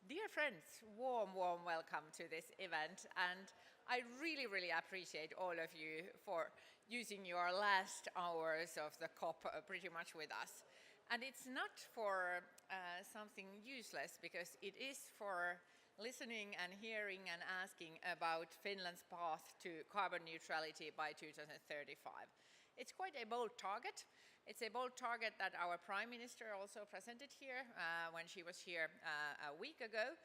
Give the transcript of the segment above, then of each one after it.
Dear friends, warm welcome to this event, and I really appreciate all of you for using your last hours of the COP pretty much with us. And it's not for something useless, because it is for listening and hearing and asking about Finland's path to carbon neutrality by 2035. It's quite a bold target. It's a bold target that our Prime Minister also presented here when she was here a week ago.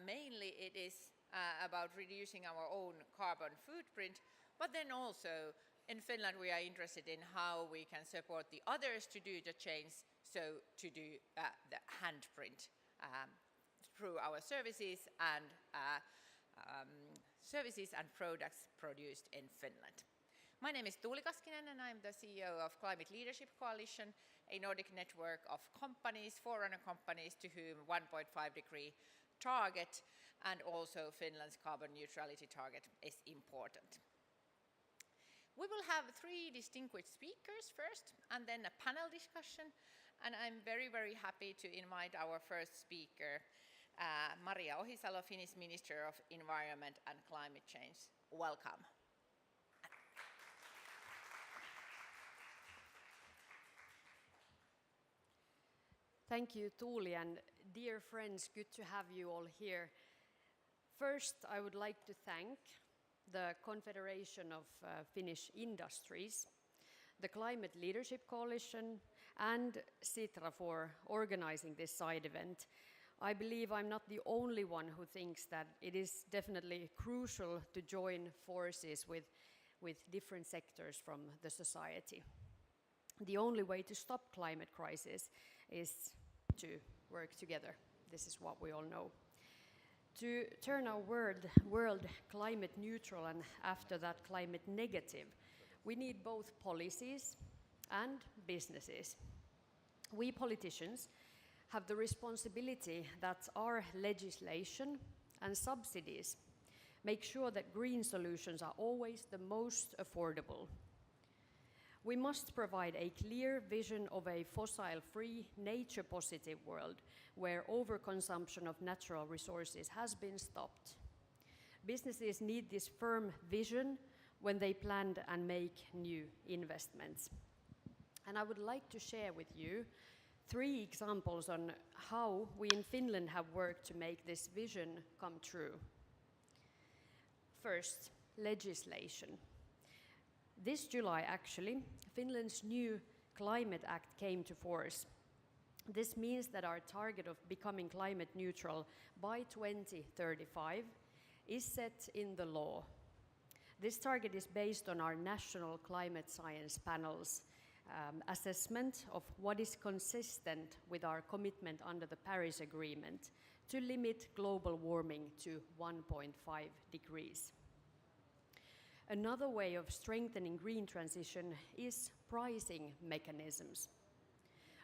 Mainly it is about reducing our own carbon footprint, but then also in Finland we are interested in how we can support the others to do the change, so to do the handprint through our services and products produced in Finland. My name is Tuuli Kaskinen, and I'm the CEO of Climate Leadership Coalition, a Nordic network of companies, forerunner companies, to whom 1.5 degree target and also Finland's carbon neutrality target is important. We will have 3 distinguished speakers first, and then a panel discussion, and I'm very happy to invite our first speaker, Maria Ohisalo, Finnish Minister of Environment and Climate Change. Welcome. Thank you, Tuuli, and dear friends, good to have you all here. First, I would like to thank the Confederation of Finnish Industries, the Climate Leadership Coalition, and Sitra for organizing this side event. I believe I'm not the only one who thinks that it is definitely crucial to join forces with different sectors from the society. The only way to stop climate crisis is to work together. This is what we all know. To turn our world climate neutral and after that climate negative, we need both policies and businesses. We politicians have the responsibility that our legislation and subsidies make sure that green solutions are always the most affordable. We must provide a clear vision of a fossil-free, nature-positive world where overconsumption of natural resources has been stopped. Businesses need this firm vision when they plan and make new investments. And I would like to share with you 3 examples on how we in Finland have worked to make this vision come true. First, legislation. This July, actually, Finland's new Climate Act came to force. This means that our target of becoming climate neutral by 2035 is set in the law. This target is based on our national climate science panel's assessment of what is consistent with our commitment under the Paris Agreement to limit global warming to 1.5 degrees. Another way of strengthening green transition is pricing mechanisms.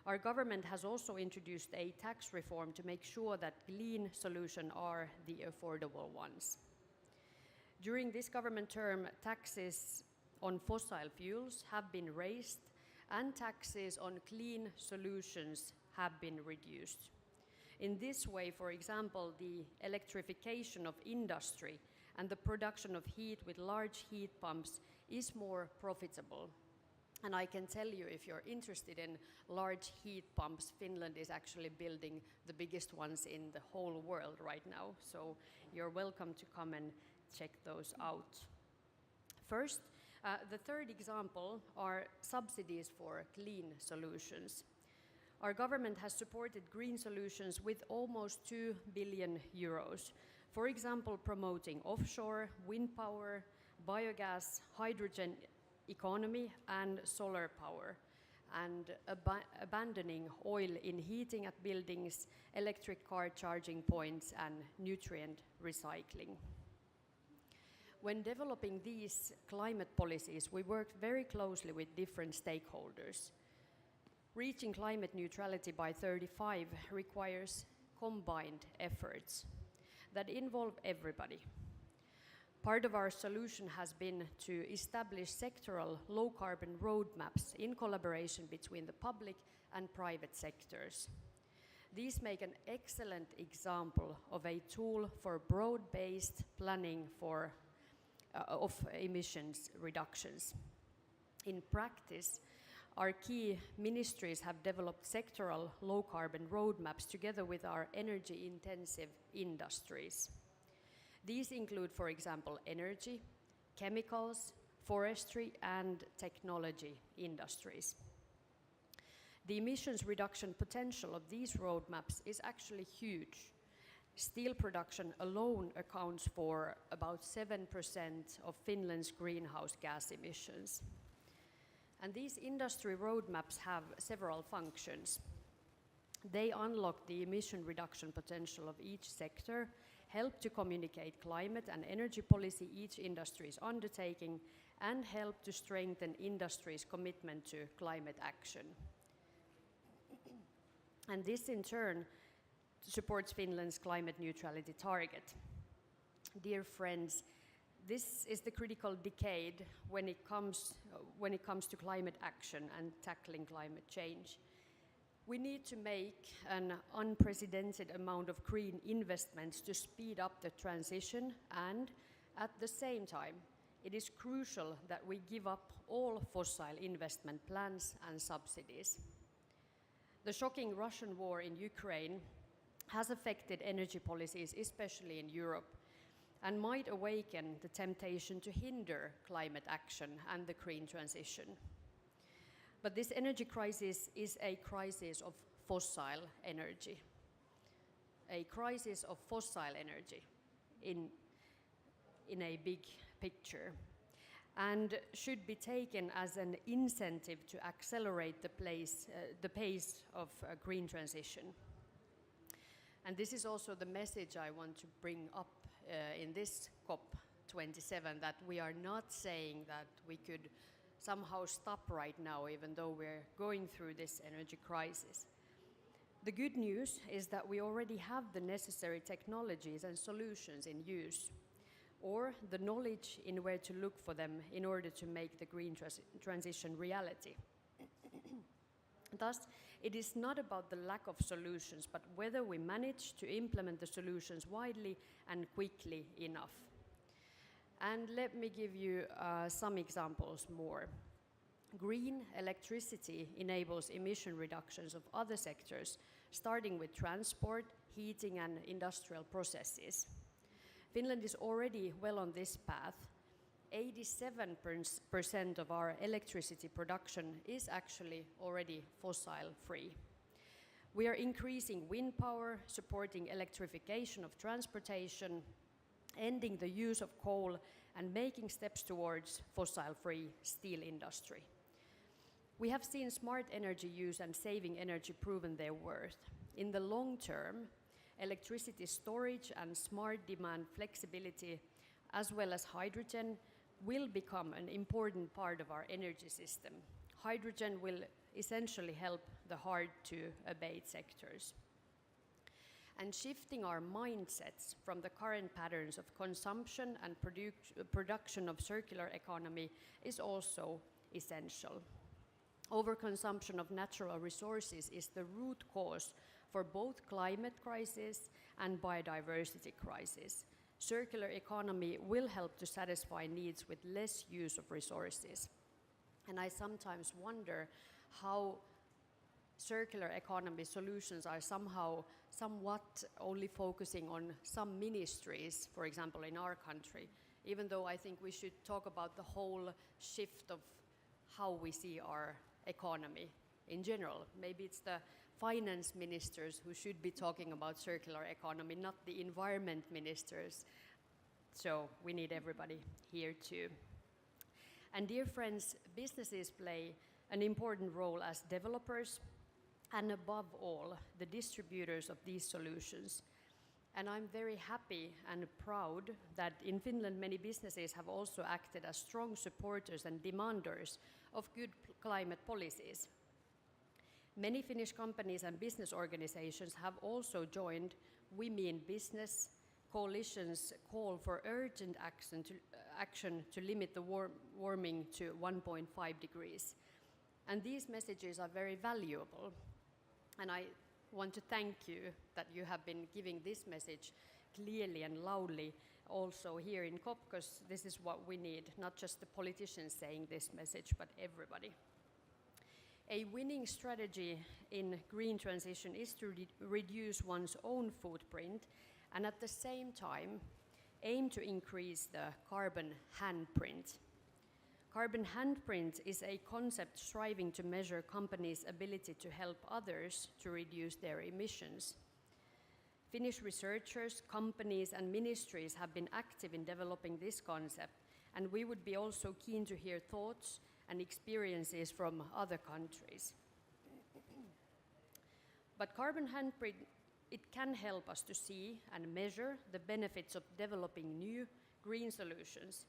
Our government has also introduced a tax reform to make sure that clean solutions are the affordable ones. During this government term, taxes on fossil fuels have been raised and taxes on clean solutions have been reduced. In this way, for example, the electrification of industry and the production of heat with large heat pumps is more profitable. And I can tell you, if you're interested in large heat pumps, Finland is actually building the biggest ones in the whole world right now. So you're welcome to come and check those out. First, the third example are subsidies for clean solutions. Our government has supported green solutions with almost 2 billion euros. For example, promoting offshore, wind power, biogas, hydrogen economy and solar power, and abandoning oil in heating at buildings, electric car charging points and nutrient recycling. When developing these climate policies, we worked very closely with different stakeholders. Reaching climate neutrality by 2035 requires combined efforts that involve everybody. Part of our solution has been to establish sectoral low-carbon roadmaps in collaboration between the public and private sectors. These make an excellent example of a tool for broad-based planning of emissions reductions. In practice, our key ministries have developed sectoral low-carbon roadmaps together with our energy-intensive industries. These include, for example, energy, chemicals, forestry, and technology industries. The emissions reduction potential of these roadmaps is actually huge. Steel production alone accounts for about 7% of Finland's greenhouse gas emissions. And these industry roadmaps have several functions. They unlock the emission reduction potential of each sector, help to communicate climate and energy policy each industry is undertaking, and help to strengthen industry's commitment to climate action. And this in turn supports Finland's climate neutrality target. Dear friends, this is the critical decade when it comes to climate action and tackling climate change. We need to make an unprecedented amount of green investments to speed up the transition, and at the same time, it is crucial that we give up all fossil investment plans and subsidies. The shocking Russian war in Ukraine has affected energy policies, especially in Europe, and might awaken the temptation to hinder climate action and the green transition. But this energy crisis is a crisis of fossil energy. A crisis of fossil energy in a big picture, and should be taken as an incentive to accelerate the pace of green transition. And this is also the message I want to bring up in this COP27, that we are not saying that we could somehow stop right now, even though we're going through this energy crisis. The good news is that we already have the necessary technologies and solutions in use, or the knowledge in where to look for them in order to make the green transition reality. Thus, it is not about the lack of solutions, but whether we manage to implement the solutions widely and quickly enough. And let me give you some examples more. Green electricity enables emission reductions of other sectors, starting with transport, heating, and industrial processes. Finland is already well on this path. 87% of our electricity production is actually already fossil-free. We are increasing wind power, supporting electrification of transportation, ending the use of coal, and making steps towards fossil-free steel industry. We have seen smart energy use and saving energy proven their worth. In the long term, electricity storage and smart demand flexibility, as well as hydrogen, will become an important part of our energy system. Hydrogen will essentially help the hard-to-abate sectors. And shifting our mindsets from the current patterns of consumption and production of circular economy is also essential. Overconsumption of natural resources is the root cause for both climate crisis and biodiversity crisis. Circular economy will help to satisfy needs with less use of resources. And I sometimes wonder how circular economy solutions are somewhat only focusing on some ministries, for example, in our country, even though I think we should talk about the whole shift of how we see our economy in general. Maybe it's the finance ministers who should be talking about circular economy, not the environment ministers. So we need everybody here too. And dear friends, businesses play an important role as developers and above all, the distributors of these solutions. And I'm very happy and proud that in Finland many businesses have also acted as strong supporters and demanders of good climate policies. Many Finnish companies and business organizations have also joined Women in Business Coalition's call for urgent action to limit the warming to 1.5 degrees. And these messages are very valuable. And I want to thank you that you have been giving this message clearly and loudly also here in COP, because this is what we need, not just the politicians saying this message, but everybody. A winning strategy in green transition is to reduce one's own footprint and at the same time aim to increase the carbon handprint. Carbon handprint is a concept striving to measure companies' ability to help others to reduce their emissions. Finnish researchers, companies and ministries have been active in developing this concept, and we would be also keen to hear thoughts and experiences from other countries. But carbon handprint, it can help us to see and measure the benefits of developing new green solutions.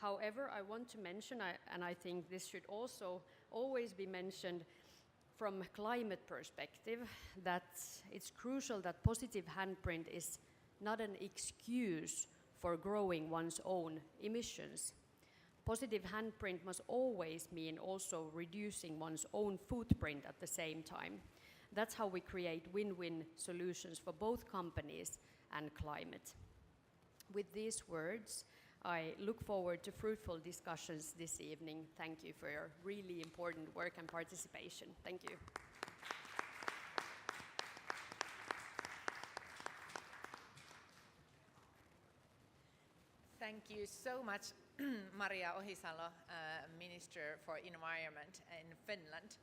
However, I want to mention, and I think this should also always be mentioned from a climate perspective, that it's crucial that positive handprint is not an excuse for growing one's own emissions. Positive handprint must always mean also reducing one's own footprint at the same time. That's how we create win-win solutions for both companies and climate. With these words, I look forward to fruitful discussions this evening. Thank you for your really important work and participation. Thank you. Thank you so much, Maria Ohisalo, Minister for Environment in Finland.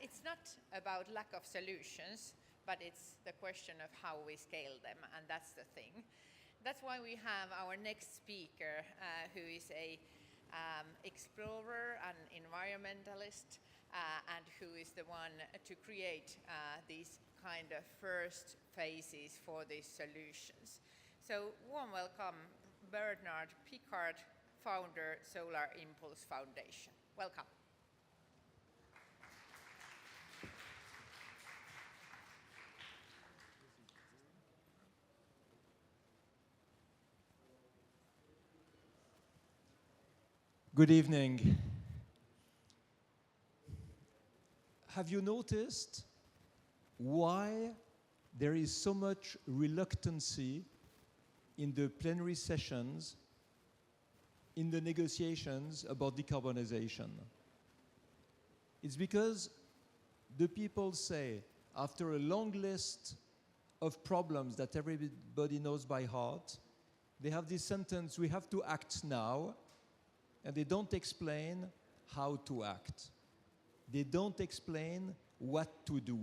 It's not about lack of solutions, but it's the question of how we scale them, and that's the thing. That's why we have our next speaker, who is a explorer and environmentalist, and who is the one to create these kind of first phases for these solutions. So warm welcome, Bernard Picard, founder, Solar Impulse Foundation. Welcome. Good evening. Have you noticed why there is so much reluctancy in the plenary sessions, in the negotiations about decarbonization? It's because the people say, after a long list of problems that everybody knows by heart, they have this sentence, we have to act now, and they don't explain how to act. They don't explain what to do.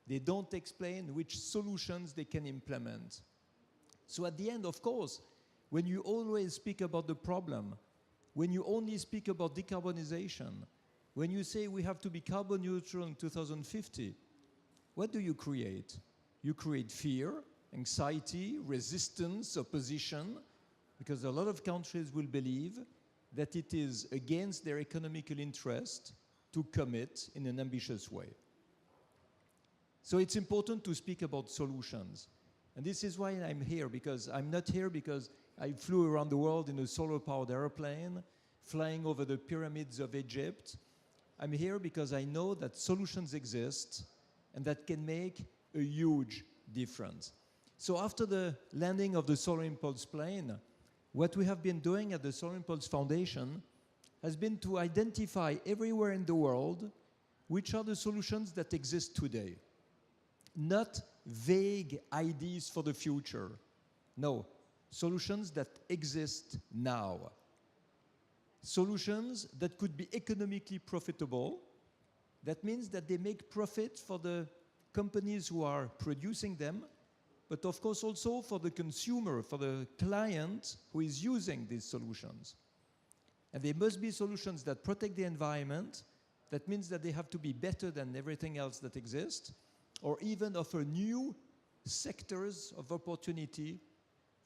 They don't explain which solutions they can implement. So at the end, of course, when you always speak about the problem, when you only speak about decarbonization, when you say we have to be carbon neutral in 2050, what do you create? You create fear, anxiety, resistance, opposition, because a lot of countries will believe that it is against their economical interest to commit in an ambitious way. So it's important to speak about solutions. And this is why I'm here, because I'm not here because I flew around the world in a solar-powered airplane, flying over the pyramids of Egypt. I'm here because I know that solutions exist and that can make a huge difference. So after the landing of the Solar Impulse plane, what we have been doing at the Solar Impulse Foundation has been to identify everywhere in the world which are the solutions that exist today. Not vague ideas for the future. No, solutions that exist now. Solutions that could be economically profitable. That means that they make profit for the companies who are producing them, but of course also for the consumer, for the client who is using these solutions. And they must be solutions that protect the environment. That means that they have to be better than everything else that exists, or even offer new sectors of opportunity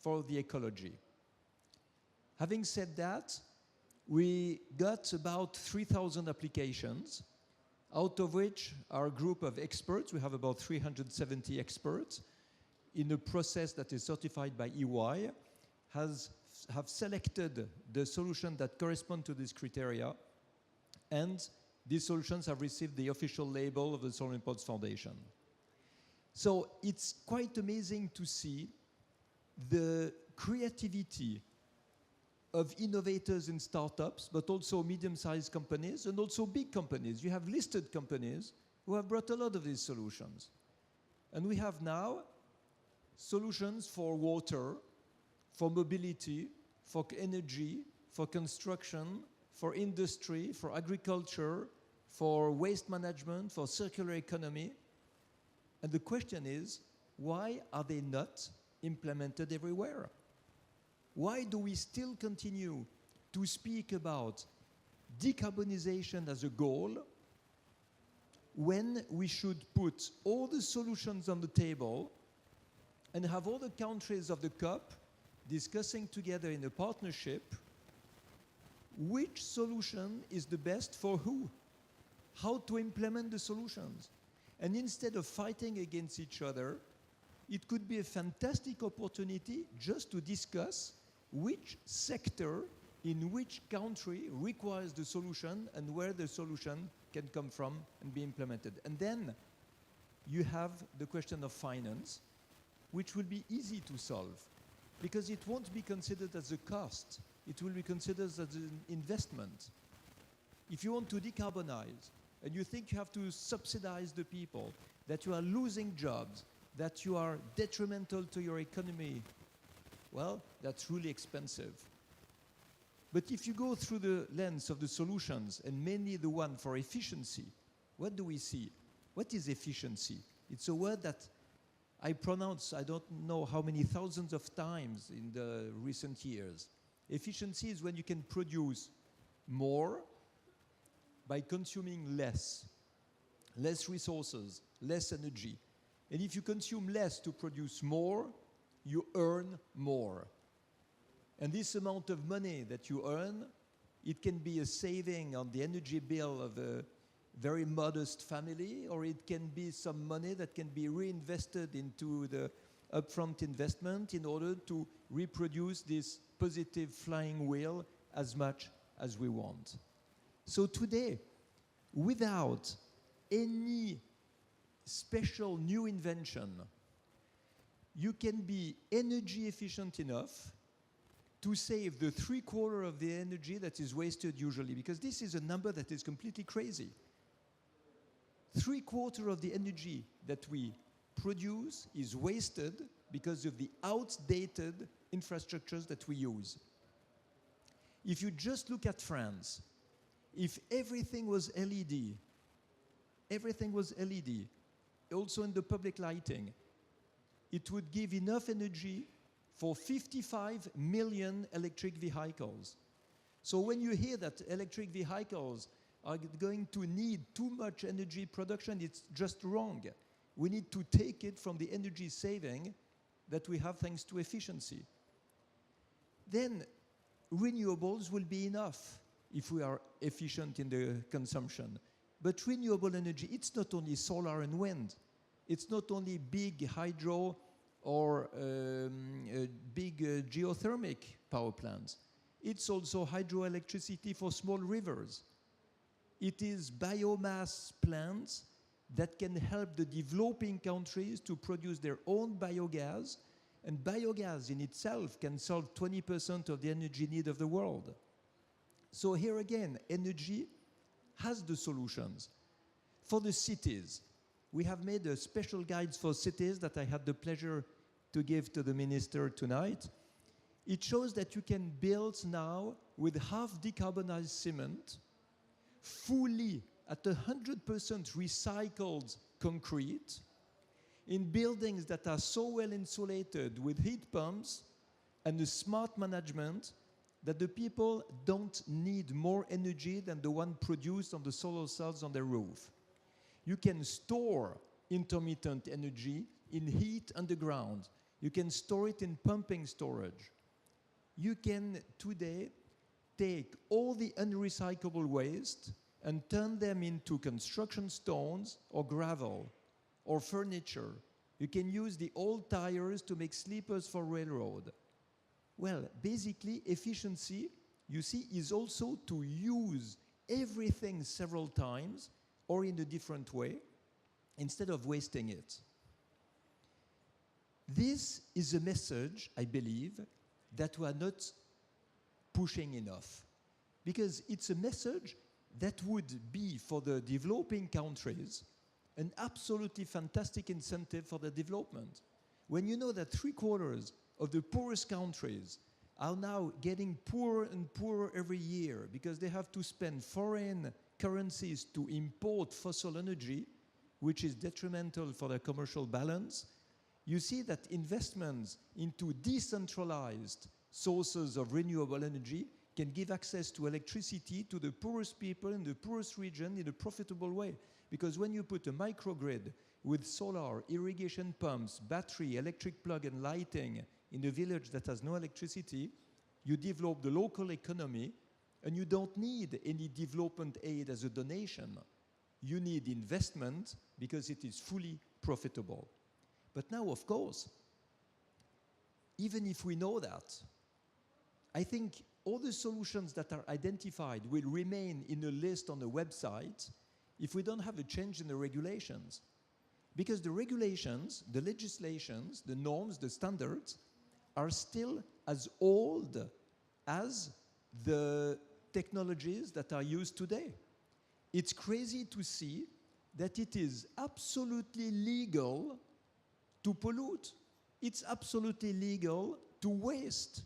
for the ecology. Having said that, we got about 3,000 applications, out of which our group of experts, we have about 370 experts, in a process that is certified by EY, have selected the solution that correspond to this criteria, and these solutions have received the official label of the Solar Impulse Foundation. So it's quite amazing to see the creativity of innovators and startups, but also medium-sized companies and also big companies. You have listed companies who have brought a lot of these solutions. And we have now solutions for water, for mobility, for energy, for construction, for industry, for agriculture, for waste management, for circular economy. And the question is, why are they not implemented everywhere? Why do we still continue to speak about decarbonization as a goal when we should put all the solutions on the table and have all the countries of the COP discussing together in a partnership which solution is the best for who, how to implement the solutions? And instead of fighting against each other, it could be a fantastic opportunity just to discuss which sector in which country requires the solution and where the solution can come from and be implemented. And then you have the question of finance, which will be easy to solve because it won't be considered as a cost. It will be considered as an investment. If you want to decarbonize and you think you have to subsidize the people, that you are losing jobs, that you are detrimental to your economy, well, that's really expensive. But if you go through the lens of the solutions, and mainly the one for efficiency, what do we see? What is efficiency? It's a word that I pronounce, I don't know how many thousands of times in the recent years. Efficiency is when you can produce more by consuming less resources, less energy. And if you consume less to produce more, you earn more. And this amount of money that you earn, it can be a saving on the energy bill of a very modest family, or it can be some money that can be reinvested into the upfront investment in order to reproduce this positive flying wheel as much as we want. So today, without any special new invention, you can be energy efficient enough to save the 3/4 of the energy that is wasted usually, because this is a number that is completely crazy. 3/4 of the energy that we produce is wasted because of the outdated infrastructures that we use. If you just look at France, if everything was LED, also in the public lighting, it would give enough energy for 55 million electric vehicles. So when you hear that electric vehicles are going to need too much energy production, it's just wrong. We need to take it from the energy saving that we have thanks to efficiency. Then renewables will be enough if we are efficient in the consumption. But renewable energy, it's not only solar and wind. It's not only big hydro or big geothermic power plants. It's also hydroelectricity for small rivers. It is biomass plants that can help the developing countries to produce their own biogas, and biogas in itself can solve 20% of the energy need of the world. So here again, energy has the solutions. For the cities, we have made a special guides for cities that I had the pleasure to give to the minister tonight. It shows that you can build now with half decarbonized cement, fully at 100% recycled concrete, in buildings that are so well insulated with heat pumps and a smart management that the people don't need more energy than the one produced on the solar cells on their roof. You can store intermittent energy in heat underground. You can store it in pumping storage. You can today take all the unrecyclable waste and turn them into construction stones or gravel or furniture. You can use the old tires to make sleepers for railroad. Well, basically, efficiency, you see, is also to use everything several times or in a different way instead of wasting it. This is a message, I believe, that we are not pushing enough. Because it's a message that would be, for the developing countries, an absolutely fantastic incentive for the development. When you know that 3/4 of the poorest countries are now getting poorer and poorer every year because they have to spend foreign currencies to import fossil energy, which is detrimental for their commercial balance, you see that investments into decentralized sources of renewable energy can give access to electricity to the poorest people in the poorest region in a profitable way. Because when you put a microgrid with solar, irrigation pumps, battery, electric plug and lighting in a village that has no electricity, you develop the local economy and you don't need any development aid as a donation. You need investment because it is fully profitable. But now, of course, even if we know that, I think all the solutions that are identified will remain in a list on a website if we don't have a change in the regulations. Because the regulations, the legislations, the norms, the standards are still as old as the technologies that are used today. It's crazy to see that it is absolutely legal to pollute. It's absolutely legal to waste,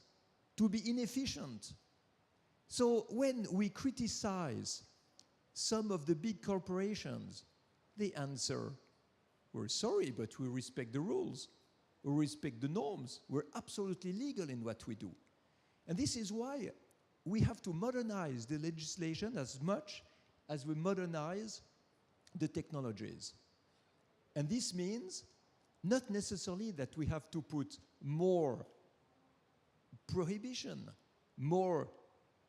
to be inefficient. So when we criticize some of the big corporations, they answer, we're sorry, but we respect the rules. We respect the norms. We're absolutely legal in what we do. And this is why we have to modernize the legislation as much as we modernize the technologies. And this means not necessarily that we have to put more prohibition, more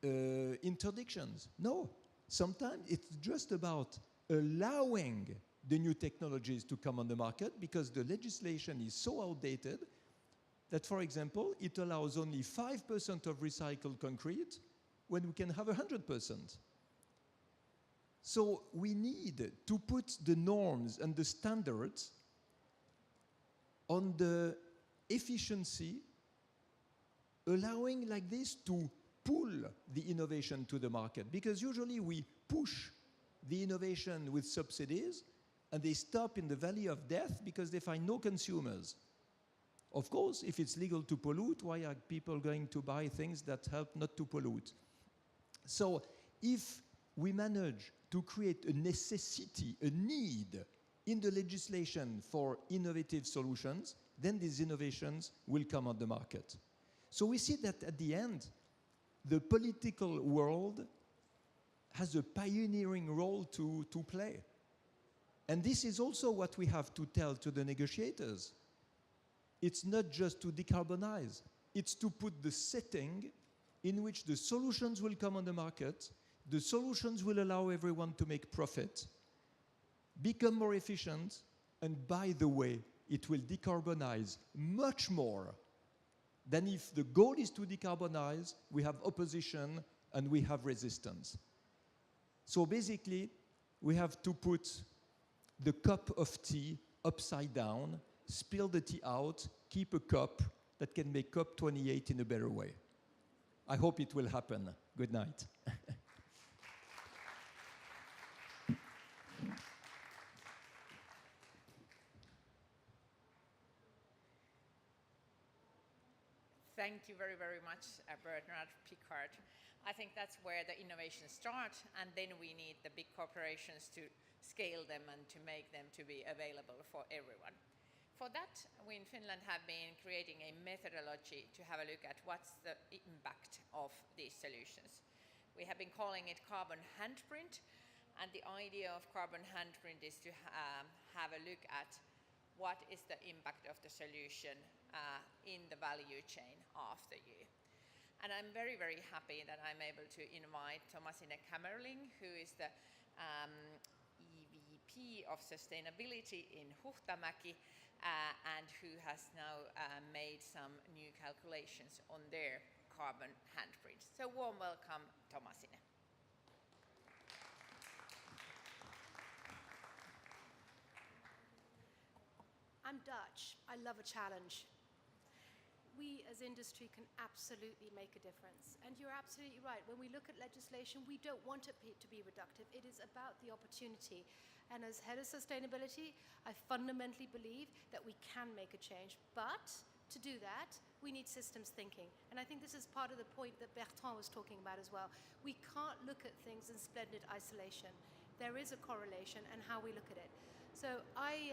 interdictions. No, sometimes it's just about allowing the new technologies to come on the market because the legislation is so outdated that, for example, it allows only 5% of recycled concrete when we can have 100%. So we need to put the norms and the standards on the efficiency, allowing like this to pull the innovation to the market. Because usually we push the innovation with subsidies and they stop in the valley of death because they find no consumers. Of course, if it's legal to pollute, why are people going to buy things that help not to pollute? So if we manage to create a necessity, a need in the legislation for innovative solutions, then these innovations will come on the market. So we see that at the end, the political world has a pioneering role to play. And this is also what we have to tell to the negotiators. It's not just to decarbonize, it's to put the setting in which the solutions will come on the market, the solutions will allow everyone to make profit, become more efficient, and by the way, it will decarbonize much more than if the goal is to decarbonize, we have opposition and we have resistance. So basically, we have to put the cup of tea upside down, spill the tea out, keep a cup that can make COP28 in a better way. I hope it will happen. Good night. Thank you very, very much, Bernard Piccard. I think that's where the innovations start, and then we need the big corporations to scale them and to make them to be available for everyone. For that, we in Finland have been creating a methodology to have a look at what's the impact of these solutions. We have been calling it carbon handprint, and the idea of carbon handprint is to have a look at what is the impact of the solution in the value chain after you. And I'm very, very happy that I'm able to invite Thomasine Kammerling, who is the EVP of Sustainability in Huhtamäki, and who has now made some new calculations on their carbon handprint. So warm welcome, Thomasine. I'm Dutch. I love a challenge. We as industry can absolutely make a difference. And you're absolutely right. When we look at legislation, we don't want it to be reductive. It is about the opportunity. And as head of sustainability, I fundamentally believe that we can make a change. But to do that, we need systems thinking. And I think this is part of the point that Bertrand was talking about as well. We can't look at things in splendid isolation. There is a correlation and how we look at it. So I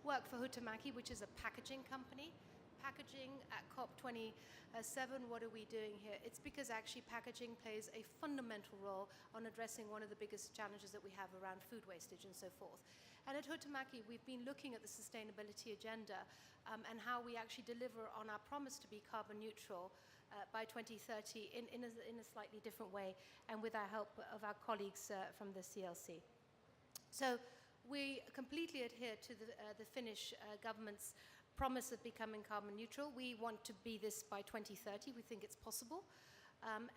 work for Huhtamäki, which is a packaging company. Packaging at COP27, what are we doing here? It's because actually packaging plays a fundamental role on addressing one of the biggest challenges that we have around food wastage and so forth. And at Huhtamäki, we've been looking at the sustainability agenda and how we actually deliver on our promise to be carbon neutral by 2030 in a slightly different way, and with our help of our colleagues from the CLC. So we completely adhere to the Finnish government's promise of becoming carbon neutral. We want to be this by 2030. We think it's possible.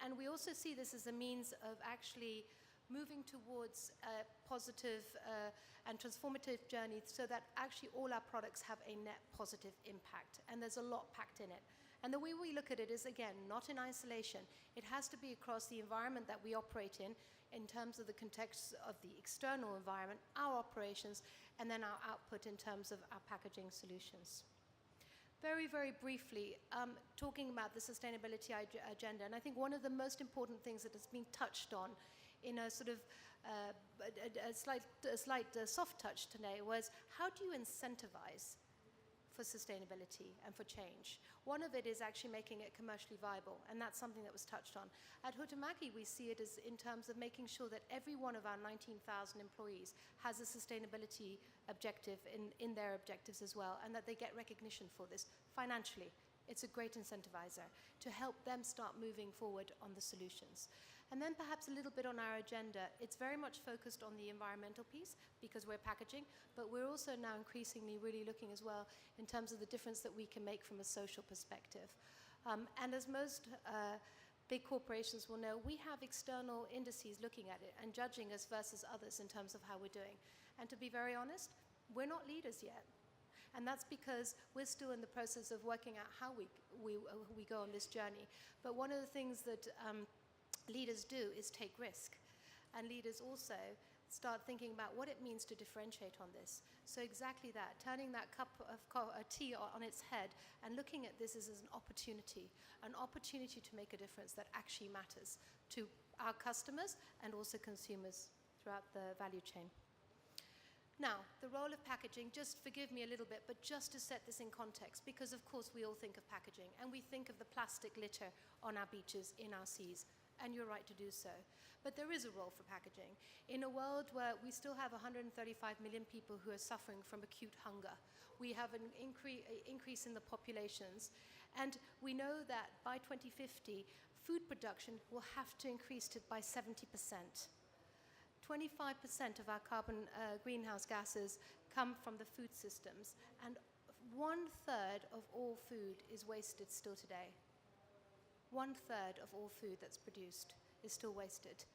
And we also see this as a means of actually moving towards a positive and transformative journey so that actually all our products have a net positive impact. And there's a lot packed in it. And the way we look at it is, again, not in isolation. It has to be across the environment that we operate in terms of the context of the external environment, our operations, and then our output in terms of our packaging solutions. Very, very briefly, talking about the sustainability agenda, and I think one of the most important things that has been touched on in a sort of a slight soft touch today was, how do you incentivize for sustainability and for change? One of it is actually making it commercially viable, and that's something that was touched on. At Huhtamäki, we see it as in terms of making sure that every one of our 19,000 employees has a sustainability objective in their objectives as well, and that they get recognition for this financially. It's a great incentivizer to help them start moving forward on the solutions. And then perhaps a little bit on our agenda. It's very much focused on the environmental piece because we're packaging, but we're also now increasingly really looking as well in terms of the difference that we can make from a social perspective. And as most big corporations will know, we have external indices looking at it and judging us versus others in terms of how we're doing. And to be very honest, we're not leaders yet. And that's because we're still in the process of working out how we go on this journey. But one of the things that leaders do is take risk. And leaders also start thinking about what it means to differentiate on this. So exactly that, turning that cup of tea on its head and looking at this as an opportunity to make a difference that actually matters to our customers and also consumers throughout the value chain. Now, the role of packaging, just forgive me a little bit, but just to set this in context, because of course we all think of packaging and we think of the plastic litter on our beaches, in our seas, and you're right to do so. But there is a role for packaging. In a world where we still have 135 million people who are suffering from acute hunger, we have an increase in the populations, and we know that by 2050, food production will have to increase by 70%. 25% of our carbon greenhouse gases come from the food systems, and 1/3 of all food is wasted still today. 1/3 of all food that's produced is still wasted.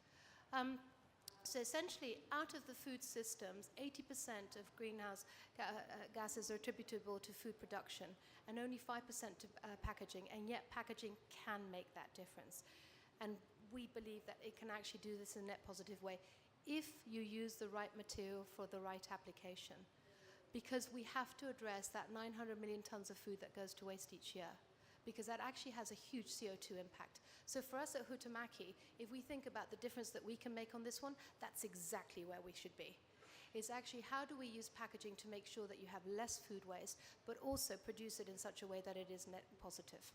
So essentially, out of the food systems, 80% of greenhouse gases are attributable to food production, and only 5% to packaging, and yet packaging can make that difference. And we believe that it can actually do this in a net positive way if you use the right material for the right application. Because we have to address that 900 million tons of food that goes to waste each year, because that actually has a huge CO2 impact. So for us at Huhtamäki, if we think about the difference that we can make on this one, that's exactly where we should be. It's actually, how do we use packaging to make sure that you have less food waste, but also produce it in such a way that it is net positive.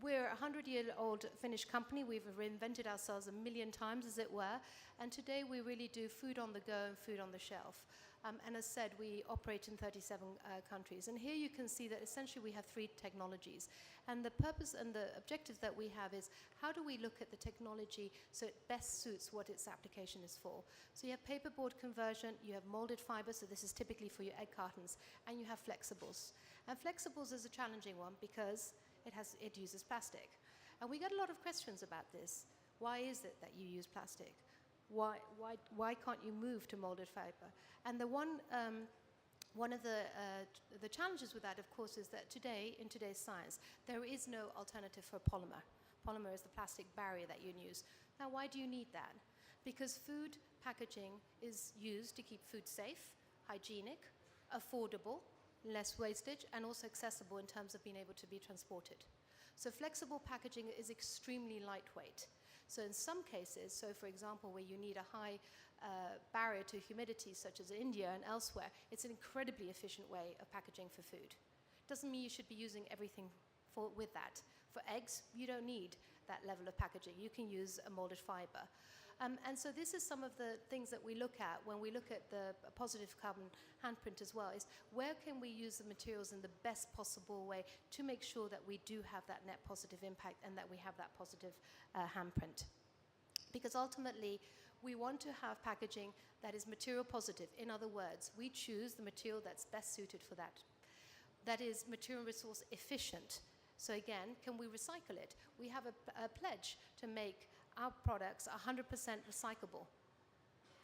We're a 100-year-old Finnish company. We've reinvented ourselves a million times, as it were. And today we really do food on the go and food on the shelf. And as said, we operate in 37 countries. And here you can see that essentially we have 3 technologies. And the purpose and the objective that we have is, how do we look at the technology so it best suits what its application is for? So you have paperboard conversion, you have molded fiber, so this is typically for your egg cartons, and you have flexibles. And flexibles is a challenging one because it uses plastic. And we get a lot of questions about this. Why is it that you use plastic? Why can't you move to molded fiber? And one of the challenges with that, of course, is that today, in today's science, there is no alternative for polymer. Polymer is the plastic barrier that you use. Now, why do you need that? Because food packaging is used to keep food safe, hygienic, affordable, less wastage, and also accessible in terms of being able to be transported. So flexible packaging is extremely lightweight. So in some cases, so for example, where you need a high barrier to humidity, such as India and elsewhere, it's an incredibly efficient way of packaging for food. Doesn't mean you should be using everything with that. For eggs, you don't need that level of packaging. You can use a molded fiber. And so this is some of the things that we look at when we look at the positive carbon handprint as well, is where can we use the materials in the best possible way to make sure that we do have that net positive impact and that we have that positive handprint. Because ultimately, we want to have packaging that is material positive. In other words, we choose the material that's best suited for that. That is material resource efficient. So again, can we recycle it? We have a pledge to make our products 100% recyclable.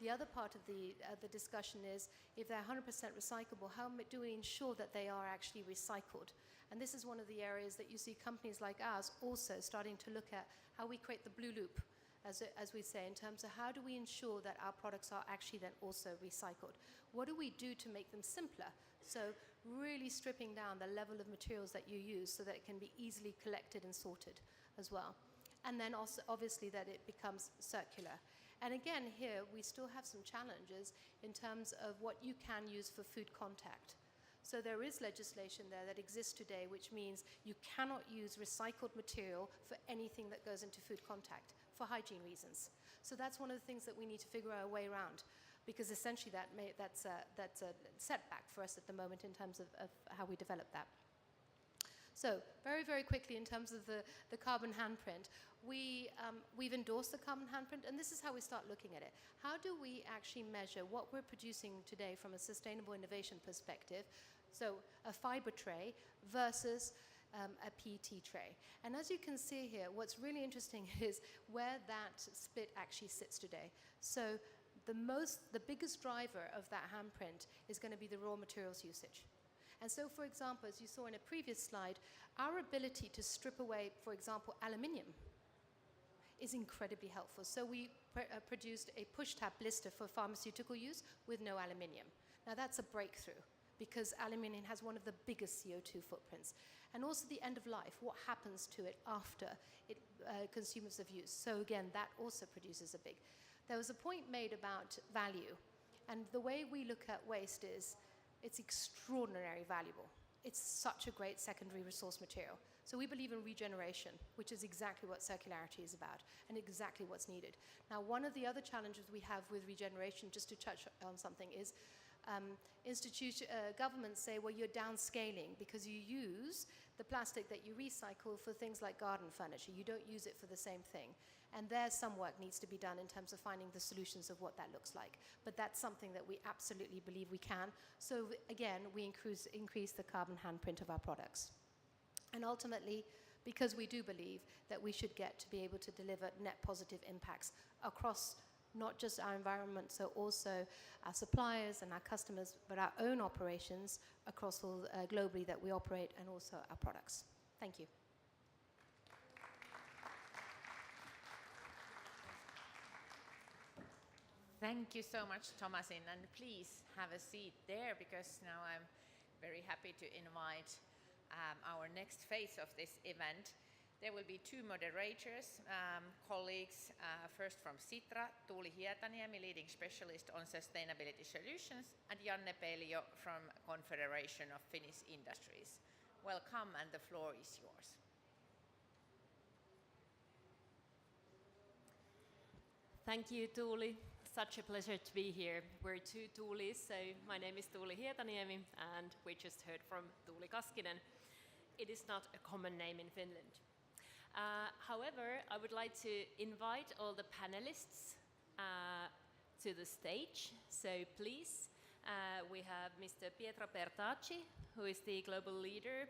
The other part of the discussion is, if they're 100% recyclable, how do we ensure that they are actually recycled? And this is one of the areas that you see companies like ours also starting to look at how we create the blue loop, as we say, in terms of how do we ensure that our products are actually then also recycled? What do we do to make them simpler? So really stripping down the level of materials that you use so that it can be easily collected and sorted as well. And then also obviously that it becomes circular. And again, here we still have some challenges in terms of what you can use for food contact. So there is legislation there that exists today, which means you cannot use recycled material for anything that goes into food contact for hygiene reasons. So that's one of the things that we need to figure our way around, because essentially that's a setback for us at the moment in terms of how we develop that. So very, very quickly in terms of the carbon handprint, we've endorsed the carbon handprint, and this is how we start looking at it. How do we actually measure what we're producing today from a sustainable innovation perspective? So a fiber tray versus a PET tray. And as you can see here, what's really interesting is where that split actually sits today. So the biggest driver of that handprint is going to be the raw materials usage. And so, for example, as you saw in a previous slide, our ability to strip away, for example, aluminium is incredibly helpful. So we produced a push-tab blister for pharmaceutical use with no aluminium. Now that's a breakthrough, because aluminium has one of the biggest CO2 footprints. And also the end of life, what happens to it after it consumers of use. So again, that also produces a big. There was a point made about value, and the way we look at waste is, it's extraordinarily valuable. It's such a great secondary resource material. So we believe in regeneration, which is exactly what circularity is about and exactly what's needed. Now, one of the other challenges we have with regeneration, just to touch on something, is governments say, well, you're downscaling because you use the plastic that you recycle for things like garden furniture. You don't use it for the same thing. And there's some work needs to be done in terms of finding the solutions of what that looks like. But that's something that we absolutely believe we can. So again, we increase the carbon handprint of our products. And ultimately, because we do believe that we should get to be able to deliver net positive impacts across not just our environment, so also our suppliers and our customers, but our own operations across all globally that we operate, and also our products. Thank you. Thank you so much, Thomasin, and please have a seat there, because now I'm very happy to invite our next phase of this event. There will be two moderators, colleagues, first from Sitra, Tuuli Hietaniemi, leading specialist on sustainability solutions, and Janne, Peljo from Confederation of Finnish Industries. Welcome, and the floor is yours. Thank you, Tuuli. Such a pleasure to be here. We're two Tuulis, so my name is Tuuli Hietaniemi, and we just heard from Tuuli Kaskinen. It is not a common name in Finland. However, I would like to invite all the panelists to the stage. So please, we have Mr. Pietro Bertacci, who is the global leader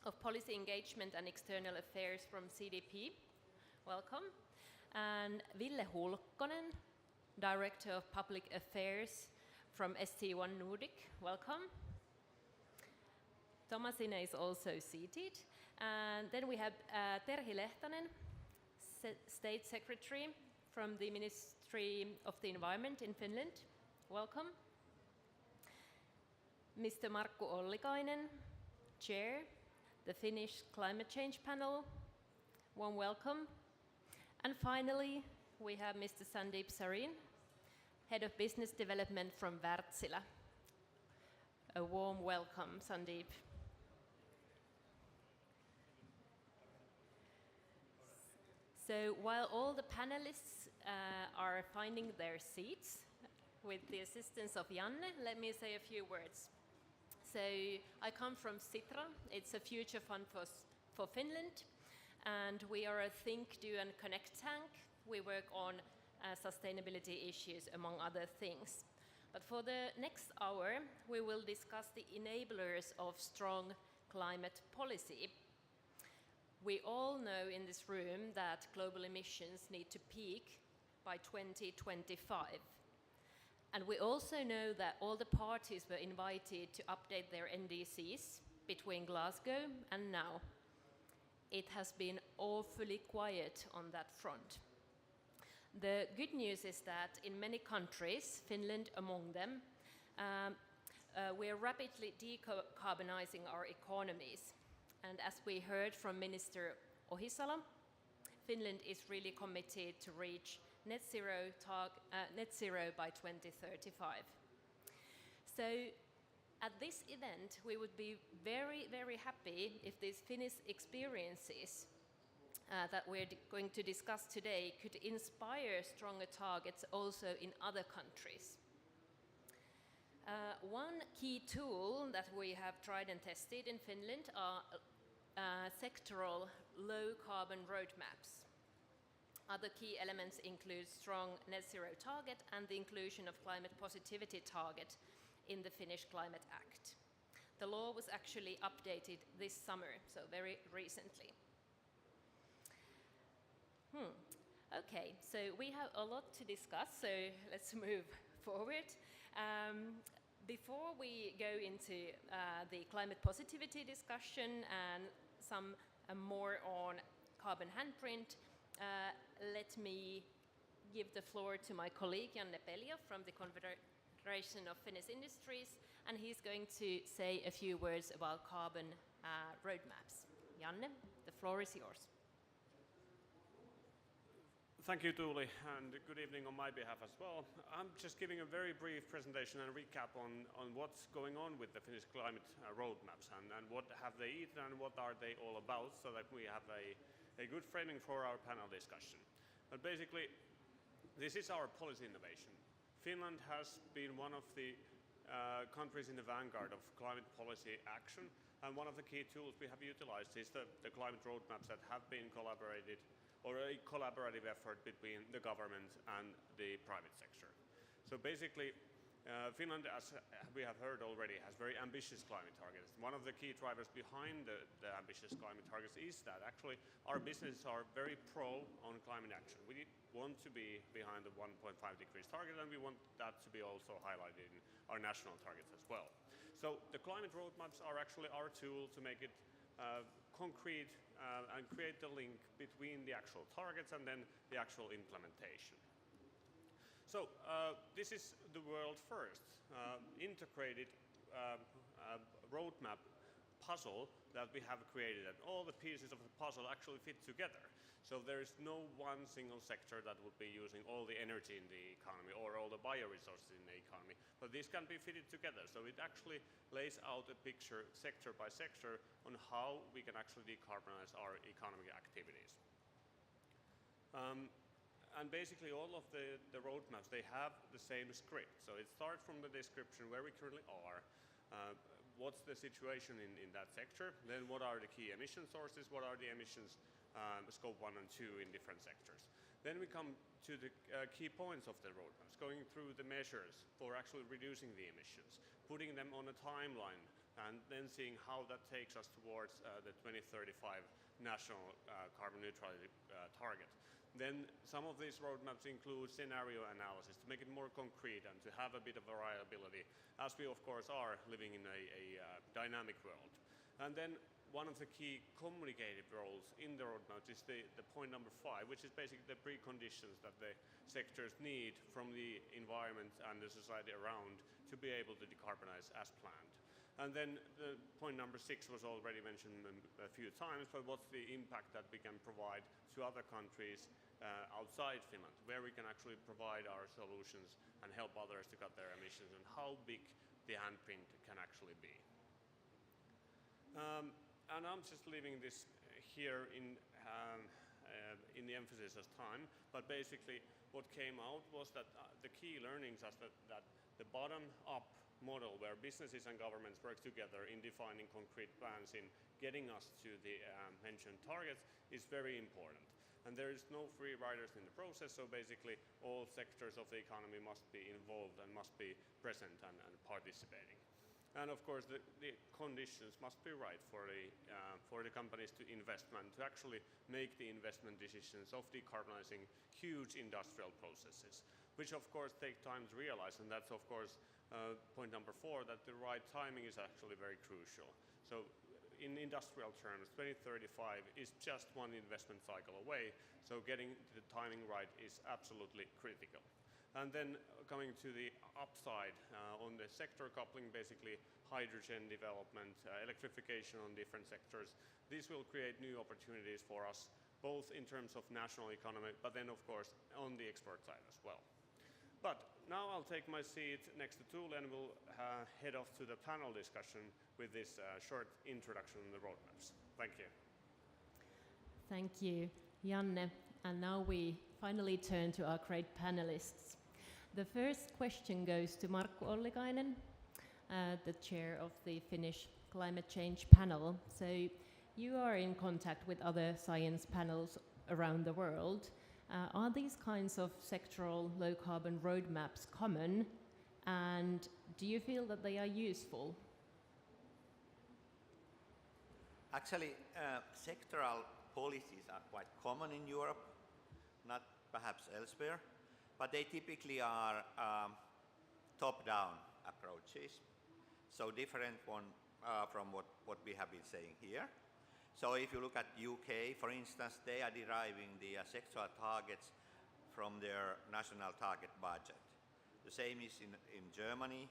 of policy engagement and external affairs from CDP. Welcome. And Ville Hulkkonen, Director of Public Affairs from ST1 Nordic. Welcome. Tomasina is also seated. And then we have Terhi Lehtonen, State Secretary from the Ministry of the Environment in Finland. Welcome. Mr. Markku Ollikainen, Chair, the Finnish Climate Change Panel. Warm welcome. And finally, we have Mr. Sandeep Sarin, Head of Business Development from Wärtsilä. A warm welcome, Sandeep. So while all the panelists are finding their seats, with the assistance of Janne, let me say a few words. So I come from Sitra. It's a future fund for Finland, and we are a think, do and connect tank. We work on sustainability issues, among other things. But for the next hour, we will discuss the enablers of strong climate policy. We all know in this room that global emissions need to peak by 2025. And we also know that all the parties were invited to update their NDCs between Glasgow and now. It has been awfully quiet on that front. The good news is that in many countries, Finland among them, we are rapidly decarbonizing our economies. And as we heard from Minister Ohisalo, Finland is really committed to reach net zero by 2035. So at this event, we would be very, very happy if these Finnish experiences that we're going to discuss today could inspire stronger targets also in other countries. One key tool that we have tried and tested in Finland are sectoral low-carbon roadmaps. Other key elements include strong net zero target and the inclusion of climate positivity target in the Finnish Climate Act. The law was actually updated this summer, so very recently. Okay, so we have a lot to discuss, so let's move forward. Before we go into the climate positivity discussion and some more on carbon handprint, let me give the floor to my colleague Janne Peljo from the Confederation of Finnish Industries, and he's going to say a few words about carbon roadmaps. Janne, the floor is yours. Thank you, Tuuli, and good evening on my behalf as well. I'm just giving a very brief presentation and recap on what's going on with the Finnish climate roadmaps and what have they eaten and what are they all about, so that we have a good framing for our panel discussion. But basically, this is our policy innovation. Finland has been one of the countries in the vanguard of climate policy action, and one of the key tools we have utilized is the climate roadmaps that have been collaborated, or a collaborative effort between the government and the private sector. So basically, Finland, as we have heard already, has very ambitious climate targets. One of the key drivers behind the ambitious climate targets is that actually our businesses are very pro on climate action. We want to be behind the 1.5 degrees target, and we want that to be also highlighted in our national targets as well. So the climate roadmaps are actually our tool to make it concrete and create the link between the actual targets and then the actual implementation. So this is the world first integrated roadmap puzzle that we have created, and all the pieces of the puzzle actually fit together. So there is no one single sector that would be using all the energy in the economy or all the bioresources in the economy, but these can be fitted together. So it actually lays out a picture sector by sector on how we can actually decarbonize our economic activities. And basically all of the roadmaps, they have the same script. So it starts from the description where we currently are, what's the situation in that sector, then what are the key emission sources, what are the emissions scope 1 and 2 in different sectors. Then we come to the key points of the roadmaps, going through the measures for actually reducing the emissions, putting them on a timeline, and then seeing how that takes us towards the 2035 national carbon neutrality target. Then some of these roadmaps include scenario analysis to make it more concrete and to have a bit of variability, as we of course are living in a dynamic world. And then one of the key communicative roles in the roadmaps is the point number 5, which is basically the preconditions that the sectors need from the environment and the society around to be able to decarbonize as planned. And then the point number 6 was already mentioned a few times, but what's the impact that we can provide to other countries outside Finland, where we can actually provide our solutions and help others to cut their emissions, and how big the handprint can actually be. And I'm just leaving this here in the emphasis as time, but basically what came out was that the key learnings is that the bottom-up model where businesses and governments work together in defining concrete plans in getting us to the mentioned targets is very important. And there is no free riders in the process, so basically all sectors of the economy must be involved and must be present and participating. And of course the conditions must be right for the companies to invest and to actually make the investment decisions of decarbonizing huge industrial processes, which of course take time to realize, and that's of course point number 4, that the right timing is actually very crucial. So in industrial terms, 2035 is just one investment cycle away, so getting the timing right is absolutely critical. And then coming to the upside on the sector coupling, basically hydrogen development, electrification on different sectors, these will create new opportunities for us, both in terms of national economy, but then of course on the export side as well. But now I'll take my seat next to Tuuli and we'll head off to the panel discussion with this short introduction on the roadmaps. Thank you. Thank you, Janne. And now we finally turn to our great panelists. The first question goes to Markku Ollikainen, the chair of the Finnish Climate Change Panel. So you are in contact with other science panels around the world. Are these kinds of sectoral low-carbon roadmaps common, and do you feel that they are useful? Actually, sectoral policies are quite common in Europe, not perhaps elsewhere, but they typically are top-down approaches, so different from what we have been saying here. So if you look at UK, for instance, they are deriving the sectoral targets from their national target budget. The same is in Germany,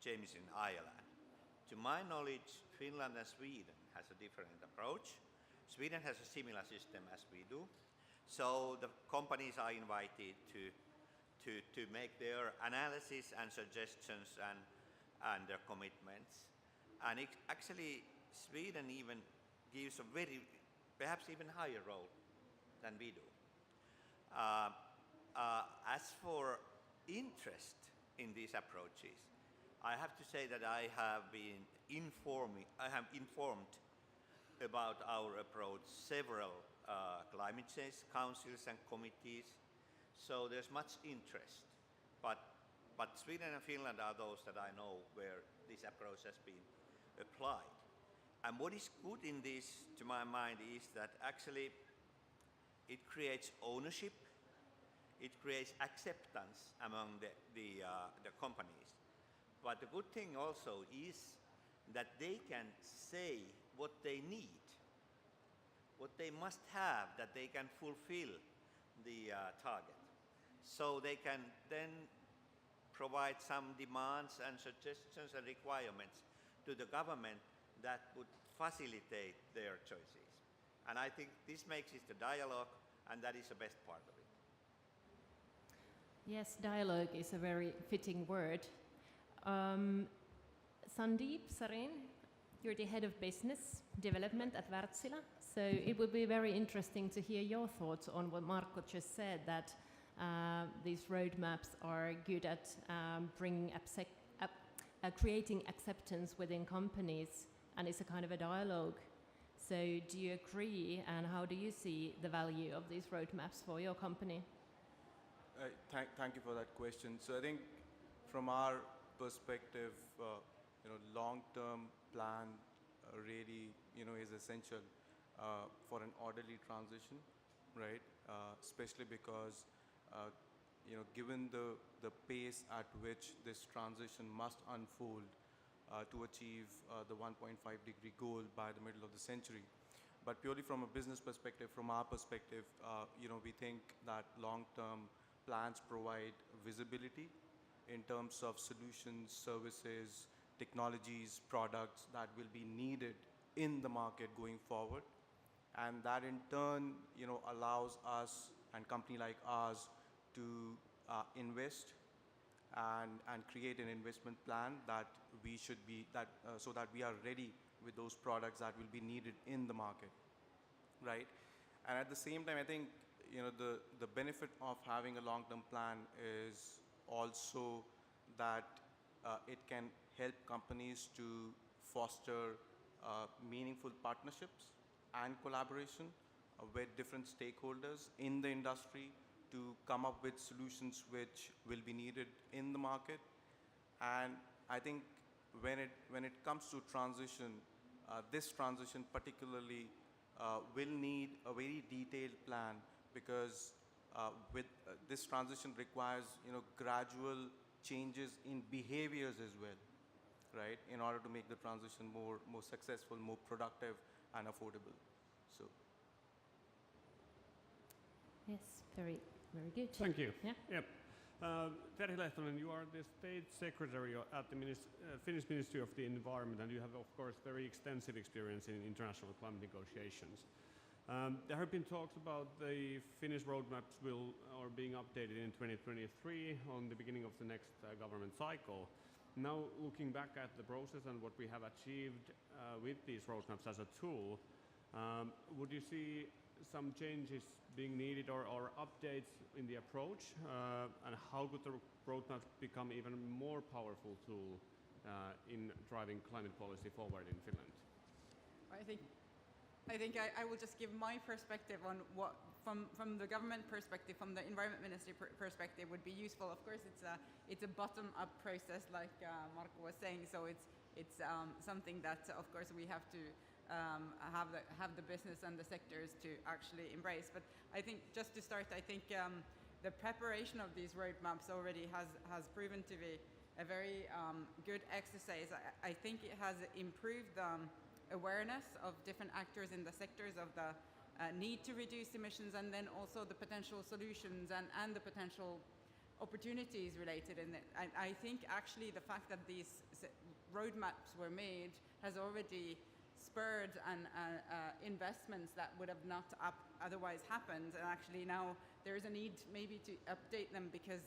same is in Ireland. To my knowledge, Finland and Sweden has a different approach. Sweden has a similar system as we do. So the companies are invited to make their analysis and suggestions and their commitments. And actually, Sweden even gives a perhaps even higher role than we do. As for interest in these approaches, I have to say that I have informed about our approach several climate change councils and committees, so there's much interest. But Sweden and Finland are those that I know where this approach has been applied. And what is good in this, to my mind, is that actually it creates ownership, it creates acceptance among the companies. But the good thing also is that they can say what they need, what they must have, that they can fulfill the target. So they can then provide some demands and suggestions and requirements to the government that would facilitate their choices. And I think this makes it a dialogue, and that is the best part of it. Yes, dialogue is a very fitting word. Sandeep Sarin, you're the head of business development at Wärtsilä, so it would be very interesting to hear your thoughts on what Markku just said, that these roadmaps are good at creating acceptance within companies, and it's a kind of a dialogue. So do you agree, and how do you see the value of these roadmaps for your company? Thank you for that question. So I think from our perspective, long-term plan really is essential for an orderly transition right? Especially because, given the pace at which this transition must unfold to achieve the 1.5-degree goal by the middle of the century. But purely from a business perspective, from our perspective, we think that long-term plans provide visibility in terms of solutions, services, technologies, products that will be needed in the market going forward. And that in turn, allows us and company like ours to invest and create an investment plan that we should be, so that we are ready with those products that will be needed in the market, right? And at the same time, I think, the benefit of having a long-term plan is also that it can help companies to foster meaningful partnerships and collaboration with different stakeholders in the industry to come up with solutions which will be needed in the market. And I think when it comes to transition, this transition particularly will need a very detailed plan, because this transition requires gradual changes in behaviors as well, right, in order to make the transition more successful, more productive and affordable. So Yes, very good. Thank you. Yeah. Yep. TERI Lehtonen, you are the State Secretary at the Finnish Ministry of the Environment, and you have, of course, very extensive experience in international climate negotiations. There have been talks about the Finnish roadmaps are being updated in 2023 on the beginning of the next government cycle. Now, looking back at the process and what we have achieved with these roadmaps as a tool, would you see some changes being needed or updates in the approach, and how could the roadmap become even more powerful tool in driving climate policy forward in Finland? I think I will just give my perspective on what, from the government perspective, from the Environment Ministry perspective, would be useful. Of course, it's a bottom-up process, like Marko was saying. So it's something that, of course, we have to have the business and the sectors to actually embrace. But I think, just to start, I think the preparation of these roadmaps already has proven to be a very good exercise. I think it has improved awareness of different actors in the sectors of the need to reduce emissions, and then also the potential solutions and the potential opportunities related in it. And I think actually the fact that these roadmaps were made has already spurred investments that would have not otherwise happened. And actually now there is a need maybe to update them, because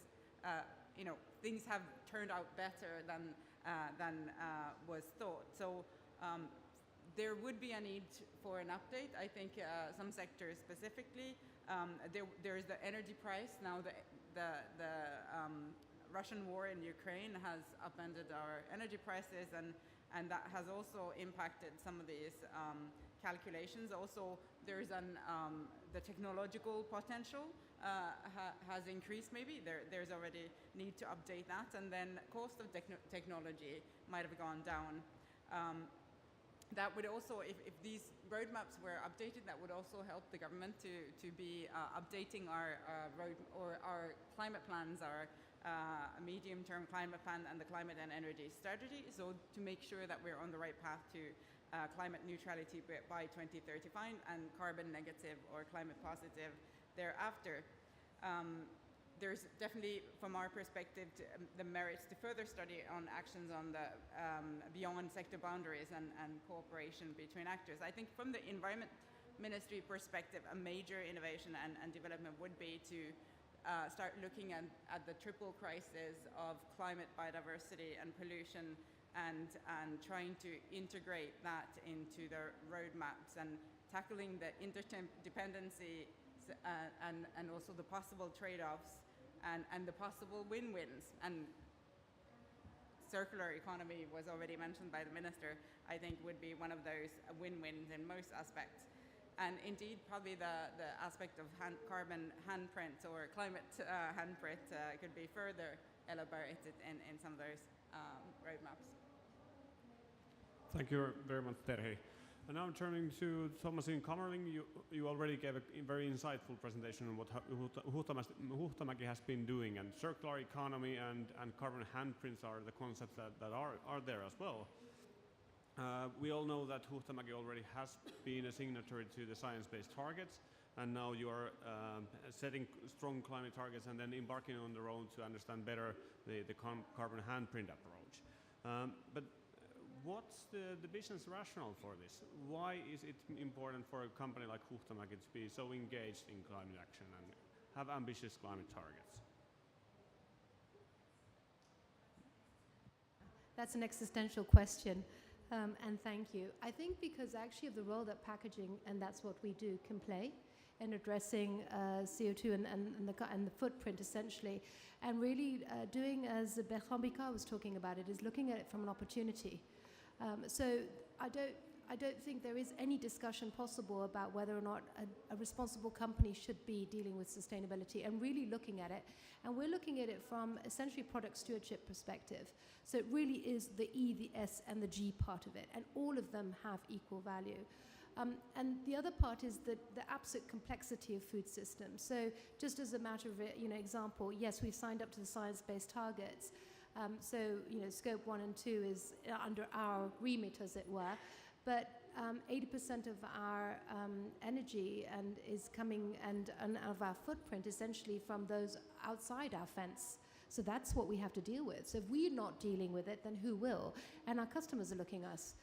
things have turned out better than was thought. So there would be a need for an update. I think some sectors specifically. There is the energy price. Now the Russian war in Ukraine has upended our energy prices, and that has also impacted some of these calculations. Also, there's the technological potential has increased. Maybe there's already need to update that, and then cost of technology might have gone down. That would also, if these roadmaps were updated, that would also help the government to be updating our our climate plans, our medium-term climate plan and the climate and energy strategy, so to make sure that we're on the right path to climate neutrality by 2035 and carbon negative or climate positive thereafter. There's definitely, from our perspective, the merits to further study on actions on the beyond sector boundaries and cooperation between actors. I think from the Environment Ministry perspective, a major innovation and development would be to start looking at the triple crisis of climate, biodiversity and pollution, and trying to integrate that into the roadmaps and tackling the interdependency and also the possible trade-offs and the possible win-wins. And circular economy was already mentioned by the minister. I think would be one of those win-wins in most aspects. And indeed, probably the aspect of carbon handprint or climate handprint could be further elaborated in some of those roadmaps. Thank you very much, TERI. And now turning to Thomasin Kammerling, you already gave a very insightful presentation on what Huhtamäki has been doing, and circular economy and carbon handprints are the concepts that are there as well. We all know that Huhtamäki already has been a signatory to the science-based targets, and now you are setting strong climate targets and then embarking on their own to understand better the carbon handprint approach. But what's the business rationale for this? Why is it important for a company like Huhtamäki to be so engaged in climate action and have ambitious climate targets? That's an existential question, and thank you. I think because actually of the role that packaging, and that's what we do, can play in addressing CO2 and the footprint essentially, and really doing as Bertrand Bicard was talking about it, is looking at it from an opportunity. So I don't think there is any discussion possible about whether or not a responsible company should be dealing with sustainability and really looking at it. And we're looking at it from essentially product stewardship perspective. So it really is the E, the S, and the G part of it, and all of them have equal value. And the other part is the absolute complexity of food systems. So just as a matter of example, yes, we've signed up to the science-based targets. So scope 1 and 2 is under our remit, as it were. But 80% of our energy is coming and of our footprint essentially from those outside our fence. So that's what we have to deal with. So if we're not dealing with it, then who will? And our customers are looking us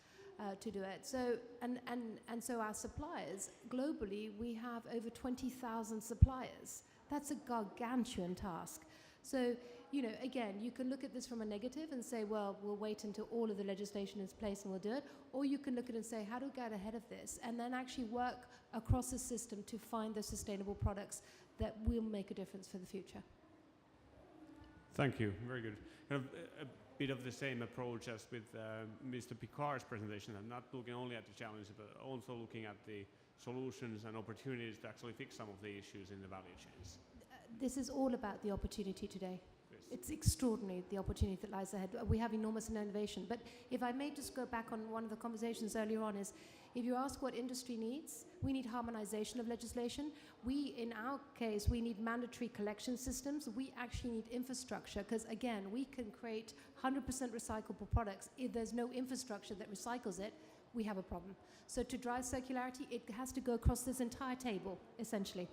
to do it. So and so our suppliers globally, we have over 20,000 suppliers. That's a gargantuan task. So again, you can look at this from a negative and say, well, we'll wait until all of the legislation is in place and we'll do it. Or you can look at it and say, how do we get ahead of this? And then actually work across the system to find the sustainable products that will make a difference for the future. Thank you. Very good. Kind of a bit of the same approach as with Mr. Picard's presentation, and not looking only at the challenges, but also looking at the solutions and opportunities to actually fix some of the issues in the value chains. This is all about the opportunity today. Yes. It's extraordinary, the opportunity that lies ahead. We have enormous innovation. But if I may just go back on one of the conversations earlier on, is if you ask what industry needs, we need harmonization of legislation. In our case, we need mandatory collection systems. We actually need infrastructure, because again, we can create 100% recyclable products. If there's no infrastructure that recycles it, we have a problem. So to drive circularity, it has to go across this entire table, essentially.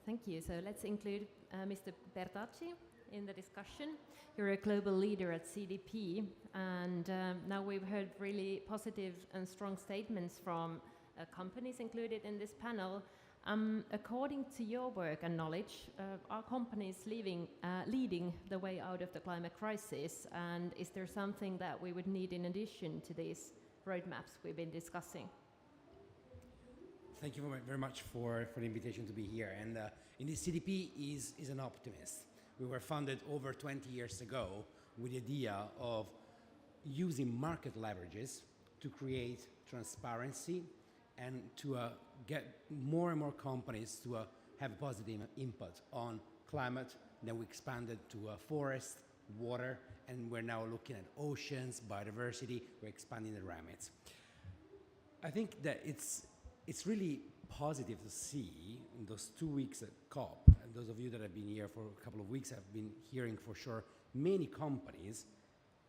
Thank you. So let's include Mr. Bertacci in the discussion. You're a global leader at CDP, and now we've heard really positive and strong statements from companies included in this panel. According to your work and knowledge, are companies leading the way out of the climate crisis, and is there something that we would need in addition to these roadmaps we've been discussing? Thank you very much for the invitation to be here. And indeed, CDP is an optimist. We were founded over 20 years ago with the idea of using market leverages to create transparency and to get more and more companies to have a positive input on climate. Then we expanded to forest, water, and we're now looking at oceans, biodiversity. We're expanding the remits. I think that it's really positive to see in those 2 weeks at COP, and those of you that have been here for a couple of weeks have been hearing for sure many companies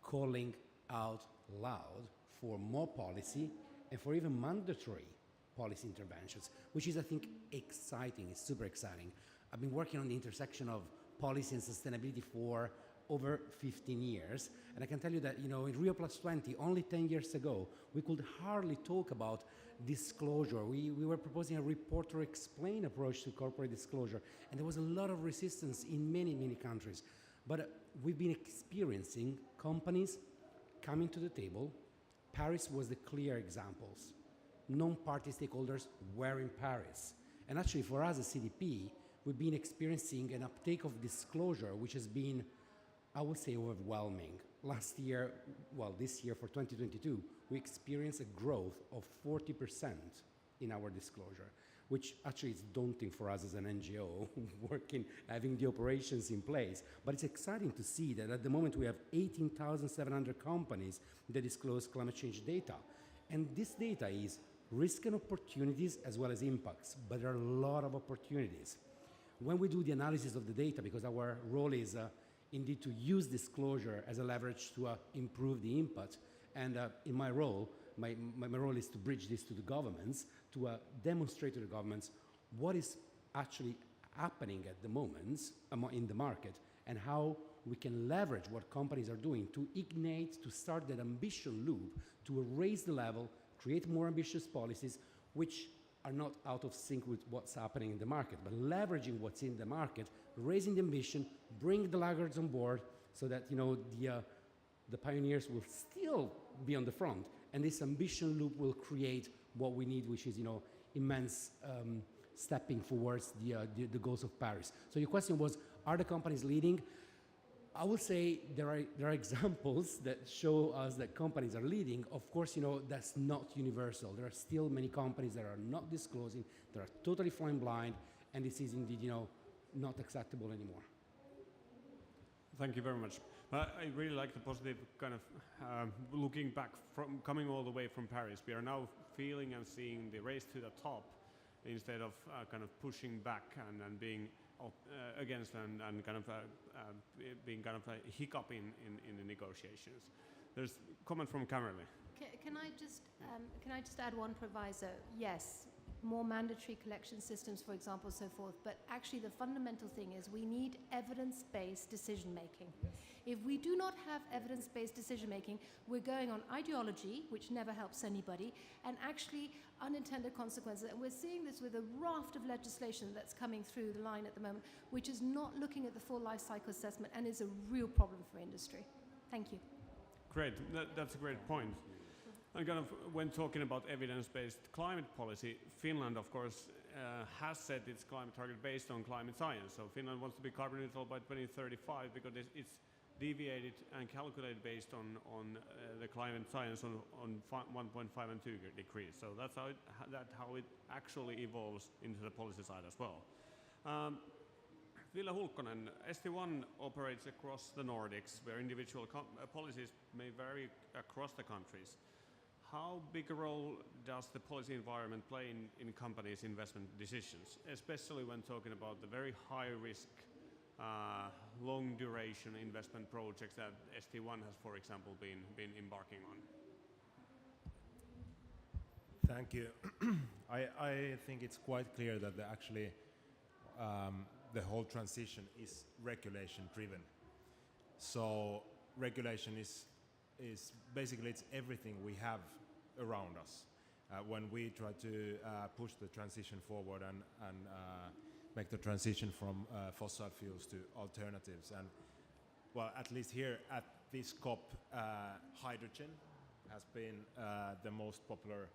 calling out loud for more policy and for even mandatory policy interventions, which is, I think, exciting. It's super exciting. I've been working on the intersection of policy and sustainability for over 15 years, and I can tell you that, in Rio Plus 20, only 10 years ago, we could hardly talk about disclosure. We were proposing a report or explain approach to corporate disclosure, and there was a lot of resistance in many, many countries. But we've been experiencing companies coming to the table. Paris was the clear examples. Non-party stakeholders were in Paris. And actually for us as CDP, we've been experiencing an uptake of disclosure, which has been, I would say, overwhelming. Last year, this year for 2022, we experienced a growth of 40% in our disclosure, which actually is daunting for us as an NGO working, having the operations in place. But it's exciting to see that at the moment we have 18,700 companies that disclose climate change data. And this data is risk and opportunities as well as impacts, but there are a lot of opportunities. When we do the analysis of the data, because our role is indeed to use disclosure as a leverage to improve the input, and in my role, my role is to bridge this to the governments, to demonstrate to the governments what is actually happening at the moment in the market, and how we can leverage what companies are doing to ignite, to start that ambition loop, to raise the level, create more ambitious policies, which are not out of sync with what's happening in the market, but leveraging what's in the market, raising the ambition, bring the laggards on board, so that the pioneers will still be on the front, and this ambition loop will create what we need, which is immense stepping towards the goals of Paris. So your question was, are the companies leading? I would say there are examples that show us that companies are leading. Of course, that's not universal. There are still many companies that are not disclosing, that are totally flying blind, and this is indeed, not acceptable anymore. Thank you very much. I really like the positive kind of looking back from coming all the way from Paris. We are now feeling and seeing the race to the top instead of kind of pushing back and being against and kind of being kind of a hiccup in the negotiations. There's a comment from Camerly. Can I just add one proviso? Yes, more mandatory collection systems, for example, so forth. But actually, the fundamental thing is we need evidence-based decision making. Yes. If we do not have evidence-based decision making, we're going on ideology, which never helps anybody, and actually unintended consequences. And we're seeing this with a raft of legislation that's coming through the line at the moment, which is not looking at the full life cycle assessment and is a real problem for industry. Thank you. Great, that's a great point. And kind of when talking about evidence-based climate policy, Finland, of course, has set its climate target based on climate science. So Finland wants to be carbon neutral by 2035 because it's deviated and calculated based on the climate science on 1.5 and 2 degrees. So that's how it actually evolves into the policy side as well. Ville Hulkkonen, ST1 operates across the Nordics, where individual policies may vary across the countries. How big a role does the policy environment play in companies' investment decisions, especially when talking about the very high risk, long duration investment projects that ST1 has, for example, been embarking on? Thank you. I think it's quite clear that actually the whole transition is regulation driven. So regulation is basically it's everything we have around us when we try to push the transition forward and make the transition from fossil fuels to alternatives. And well, at least here at this COP, hydrogen has been the most popular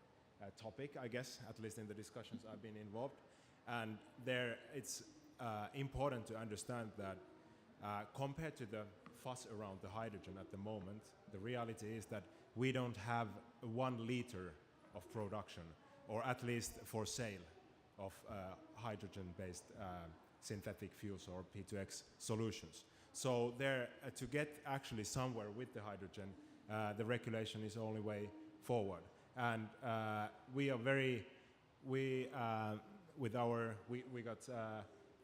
topic, I guess, at least in the discussions I've been involved. And there it's important to understand that compared to the fuss around the hydrogen at the moment, the reality is that we don't have 1 liter of production, or at least for sale, of hydrogen-based synthetic fuels or P2X solutions. So there, to get actually somewhere with the hydrogen, the regulation is the only way forward. And we are very, we got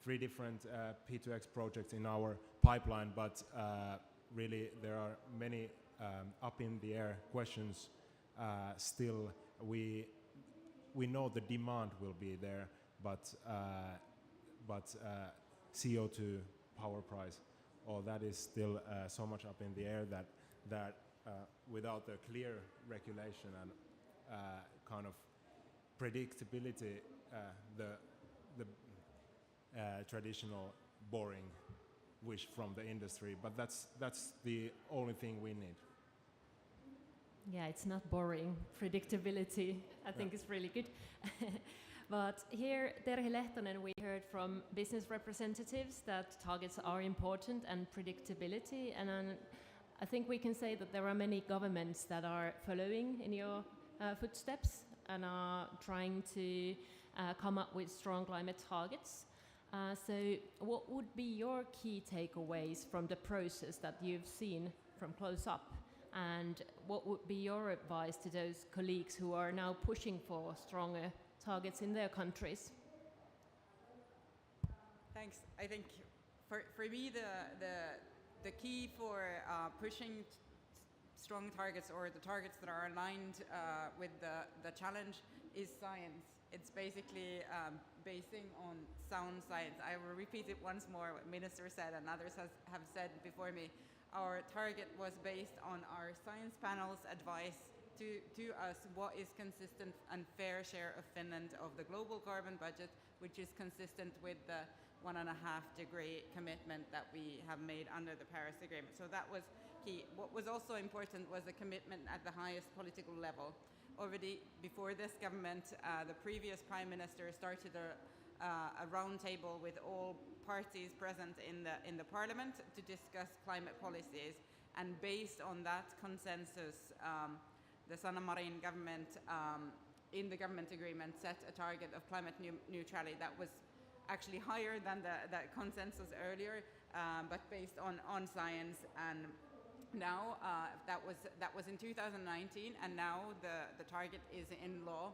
3 different P2X projects in our pipeline, but really there are many up in the air questions still. We know the demand will be there, but CO2 power price, that is still so much up in the air that without a clear regulation and kind of predictability, the traditional boring wish from the industry, but that's the only thing we need. Yeah, it's not boring. Predictability, I think, is really good. But here, Terhi Lehtonen, we heard from business representatives that targets are important and predictability, and I think we can say that there are many governments that are following in your footsteps and are trying to come up with strong climate targets. So what would be your key takeaways from the process that you've seen from close up? And what would be your advice to those colleagues who are now pushing for stronger targets in their countries? Thanks. I think for me the key for pushing strong targets or the targets that are aligned with the challenge is science. It's basically basing on sound science. I will repeat it once more what Minister said and others have said before me. Our target was based on our science panel's advice to us what is consistent and fair share of Finland of the global carbon budget, which is consistent with the 1.5-degree commitment that we have made under the Paris Agreement. So that was key. What was also important was a commitment at the highest political level. Already before this government, the previous Prime Minister started a round table with all parties present in the Parliament to discuss climate policies. And based on that consensus, the Sanna Marin government, in the government agreement, set a target of climate neutrality that was actually higher than the consensus earlier, but based on science. And now that was in 2019, and now the target is in law,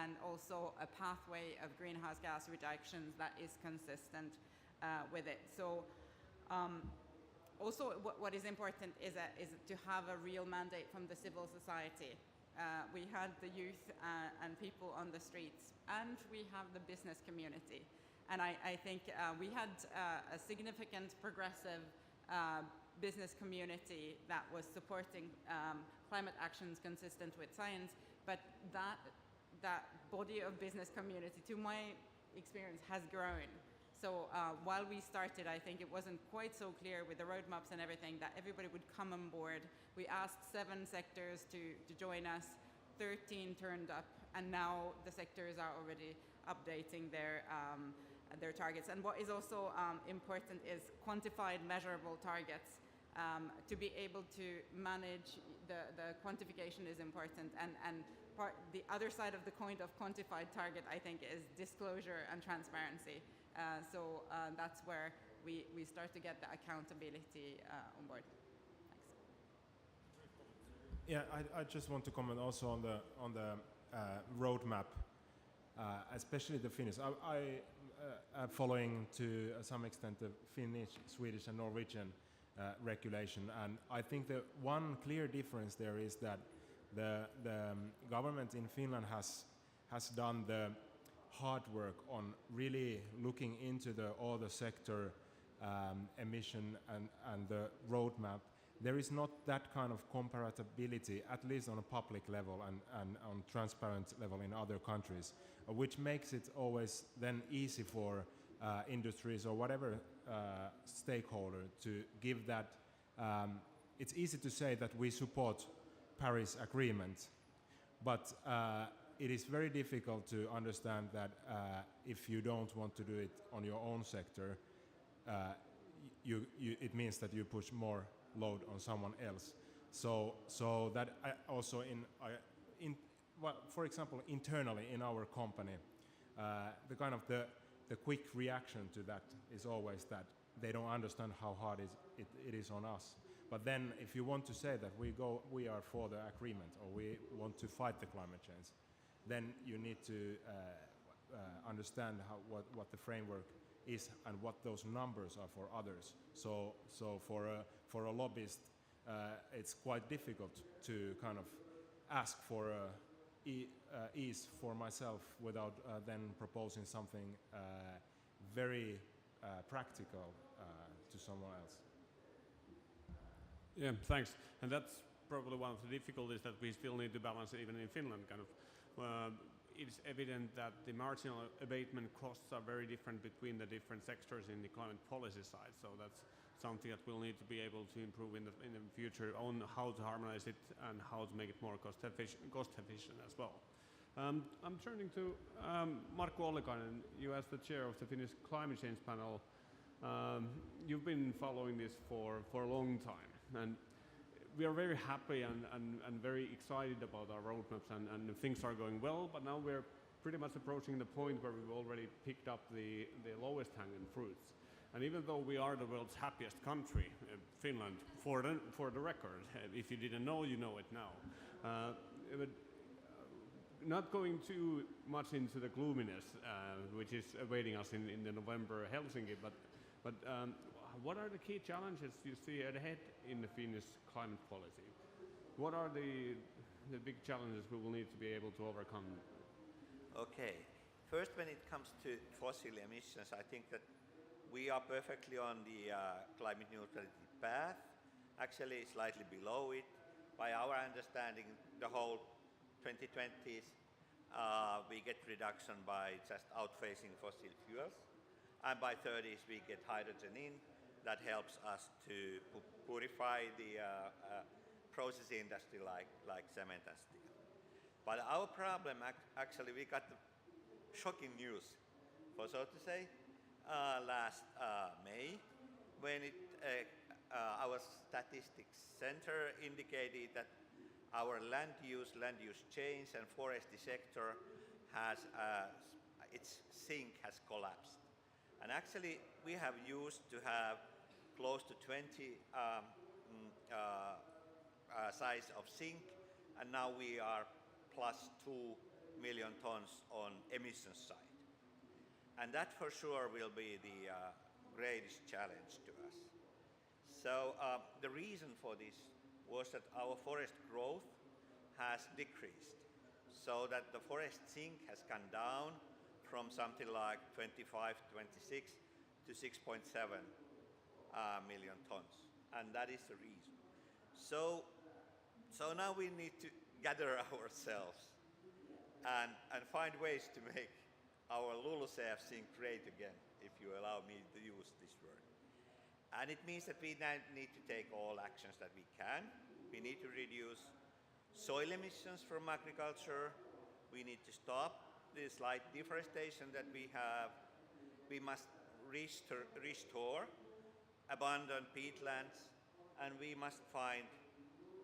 and also a pathway of greenhouse gas reductions that is consistent with it. So also what is important is to have a real mandate from the civil society. We had the youth and people on the streets, and we have the business community. And I think we had a significant progressive business community that was supporting climate actions consistent with science, but that body of business community, to my experience, has grown. So while we started, I think it wasn't quite so clear with the roadmaps and everything that everybody would come on board. We asked 7 sectors to join us, 13 turned up, and now the sectors are already updating their targets. And what is also important is quantified, measurable targets. To be able to manage the quantification is important, and the other side of the coin of quantified target, I think, is disclosure and transparency. So that's where we start to get the accountability on board. Thanks. Yeah, I just want to comment also on the roadmap, especially the Finnish. I following to some extent the Finnish, Swedish, and Norwegian regulation, and I think the one clear difference there is that the government in Finland has done the hard work on really looking into all the sector emission and the roadmap. There is not that kind of comparability, at least on a public level and on transparent level in other countries, which makes it always then easy for industries or whatever stakeholder to give that. It's easy to say that we support Paris Agreement, but it is very difficult to understand that if you don't want to do it on your own sector, it means that you push more load on someone else. So that also for example, internally in our company, the kind of the quick reaction to that is always that they don't understand how hard it is on us. But then if you want to say that we are for the agreement or we want to fight the climate change, then you need to understand what the framework is and what those numbers are for others. So for a lobbyist, it's quite difficult to kind of ask for ease for myself without then proposing something very practical to someone else. Yeah, thanks. And that's probably one of the difficulties that we still need to balance even in Finland. Kind of, it's evident that the marginal abatement costs are very different between the different sectors in the climate policy side. So that's something that we'll need to be able to improve in the future on how to harmonize it and how to make it more cost efficient as well. I'm turning to Markku Ollikainen. You as the chair of the Finnish Climate Change Panel, you've been following this for a long time, and we are very happy and very excited about our roadmaps and things are going well, but now we're pretty much approaching the point where we've already picked up the lowest hanging fruits. And even though we are the world's happiest country, Finland, for the record, if you didn't know, you know it now. But not going too much into the gloominess, which is awaiting us in the November Helsinki, but what are the key challenges you see ahead in the Finnish climate policy? What are the big challenges we will need to be able to overcome? Okay. First, when it comes to fossil emissions, I think that we are perfectly on the climate neutrality path, actually slightly below it. By our understanding, the whole 2020s, we get reduction by just outphasing fossil fuels. And by 30s, we get hydrogen in. That helps us to purify the process industry like cement and steel. But our problem, actually, we got the shocking news, for so to say, last May, when our statistics center indicated that our land use change and forestry sector has its sink has collapsed. And actually, we have used to have close to 20 size of sink, and now we are plus 2 million tons on emission side. And that for sure will be the greatest challenge to us. So the reason for this was that our forest growth has decreased, so that the forest sink has gone down from something like 25, 26 to 6.7 million tons, and that is the reason. So now we need to gather ourselves and find ways to make our LULUCF sink great again, if you allow me to use this word. And it means that we need to take all actions that we can. We need to reduce soil emissions from agriculture. We need to stop the slight deforestation that we have. We must restore abandoned peatlands, and we must find,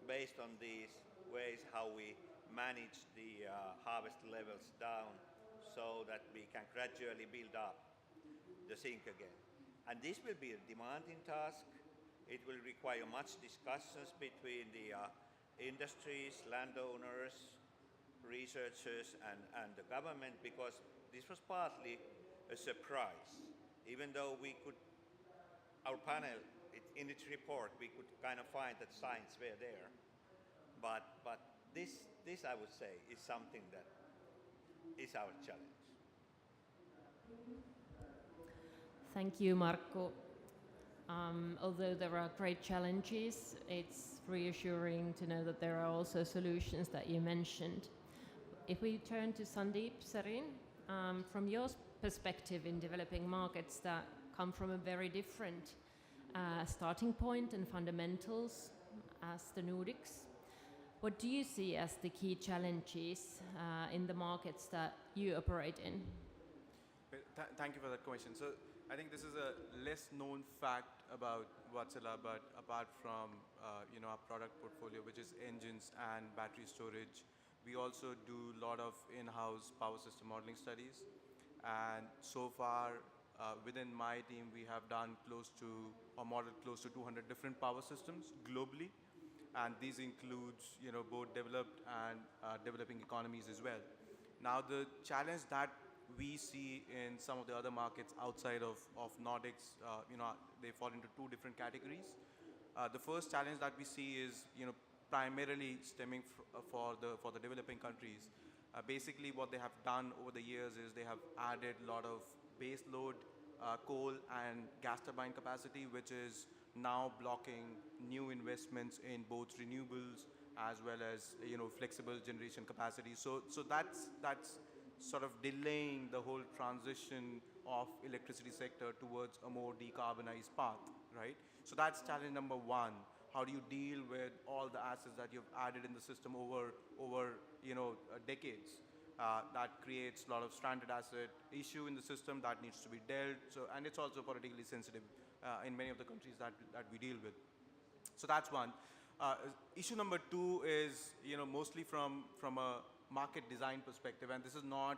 based on these ways, how we manage the harvest levels down so that we can gradually build up the sink again. And this will be a demanding task. It will require much discussions between the industries, landowners, researchers and the government, because this was partly a surprise. Even though our panel, in its report, we could kind of find that signs were there. But this I would say is something that is our challenge. Thank you, Markku. Although there are great challenges, it's reassuring to know that there are also solutions that you mentioned. If we turn to Sandeep Sarin, from your perspective in developing markets that come from a very different starting point and fundamentals as the Nordics, what do you see as the key challenges in the markets that you operate in? Thank you for that question. So I think this is a less known fact about Wärtsilä, but apart from our product portfolio, which is engines and battery storage, we also do a lot of in-house power system modeling studies. And so far, within my team, we have done modeled close to 200 different power systems globally. And these includes both developed and developing economies as well. Now, the challenge that we see in some of the other markets outside of Nordics, they fall into two different categories. The first challenge that we see is, primarily stemming for the developing countries. Basically, what they have done over the years is they have added a lot of base load coal and gas turbine capacity, which is now blocking new investments in both renewables as well as flexible generation capacity. So that's sort of delaying the whole transition of electricity sector towards a more decarbonized path, right? So that's challenge number one. How do you deal with all the assets that you've added in the system over decades? That creates a lot of stranded asset issue in the system that needs to be dealt. And it's also politically sensitive in many of the countries that we deal with. So that's one. Issue number two is mostly from a market design perspective, and this is not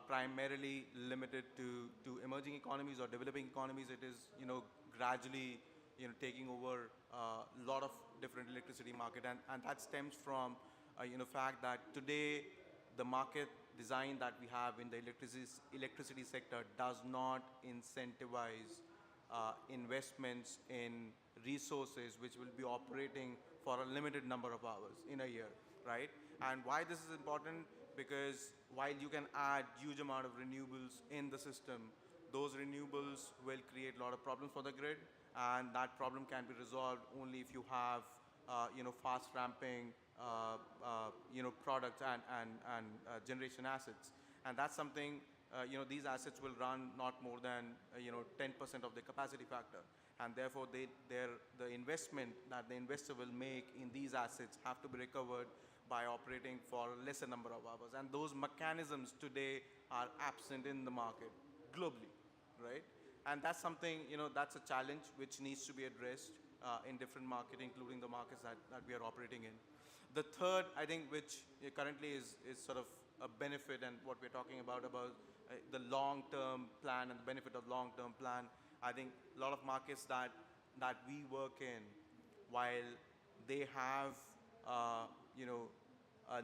primarily limited to emerging economies or developing economies. It is, gradually, taking over a lot of different electricity market, and that stems from, fact that today the market design that we have in the electricity sector does not incentivize investments in resources which will be operating for a limited number of hours in a year, right? And why this is important? Because while you can add huge amount of renewables in the system, those renewables will create a lot of problems for the grid, and that problem can be resolved only if you have, fast ramping, products and generation assets. And that's something, these assets will run not more than, 10% of the capacity factor. And therefore, the investment that the investor will make in these assets have to be recovered by operating for a lesser number of hours. And those mechanisms today are absent in the market globally, right? And that's something, that's a challenge which needs to be addressed in different markets, including the markets that we are operating in. The third, I think, which currently is sort of a benefit, and what we're talking about the long-term plan and the benefit of long-term plan. I think a lot of markets that we work in, while they have, a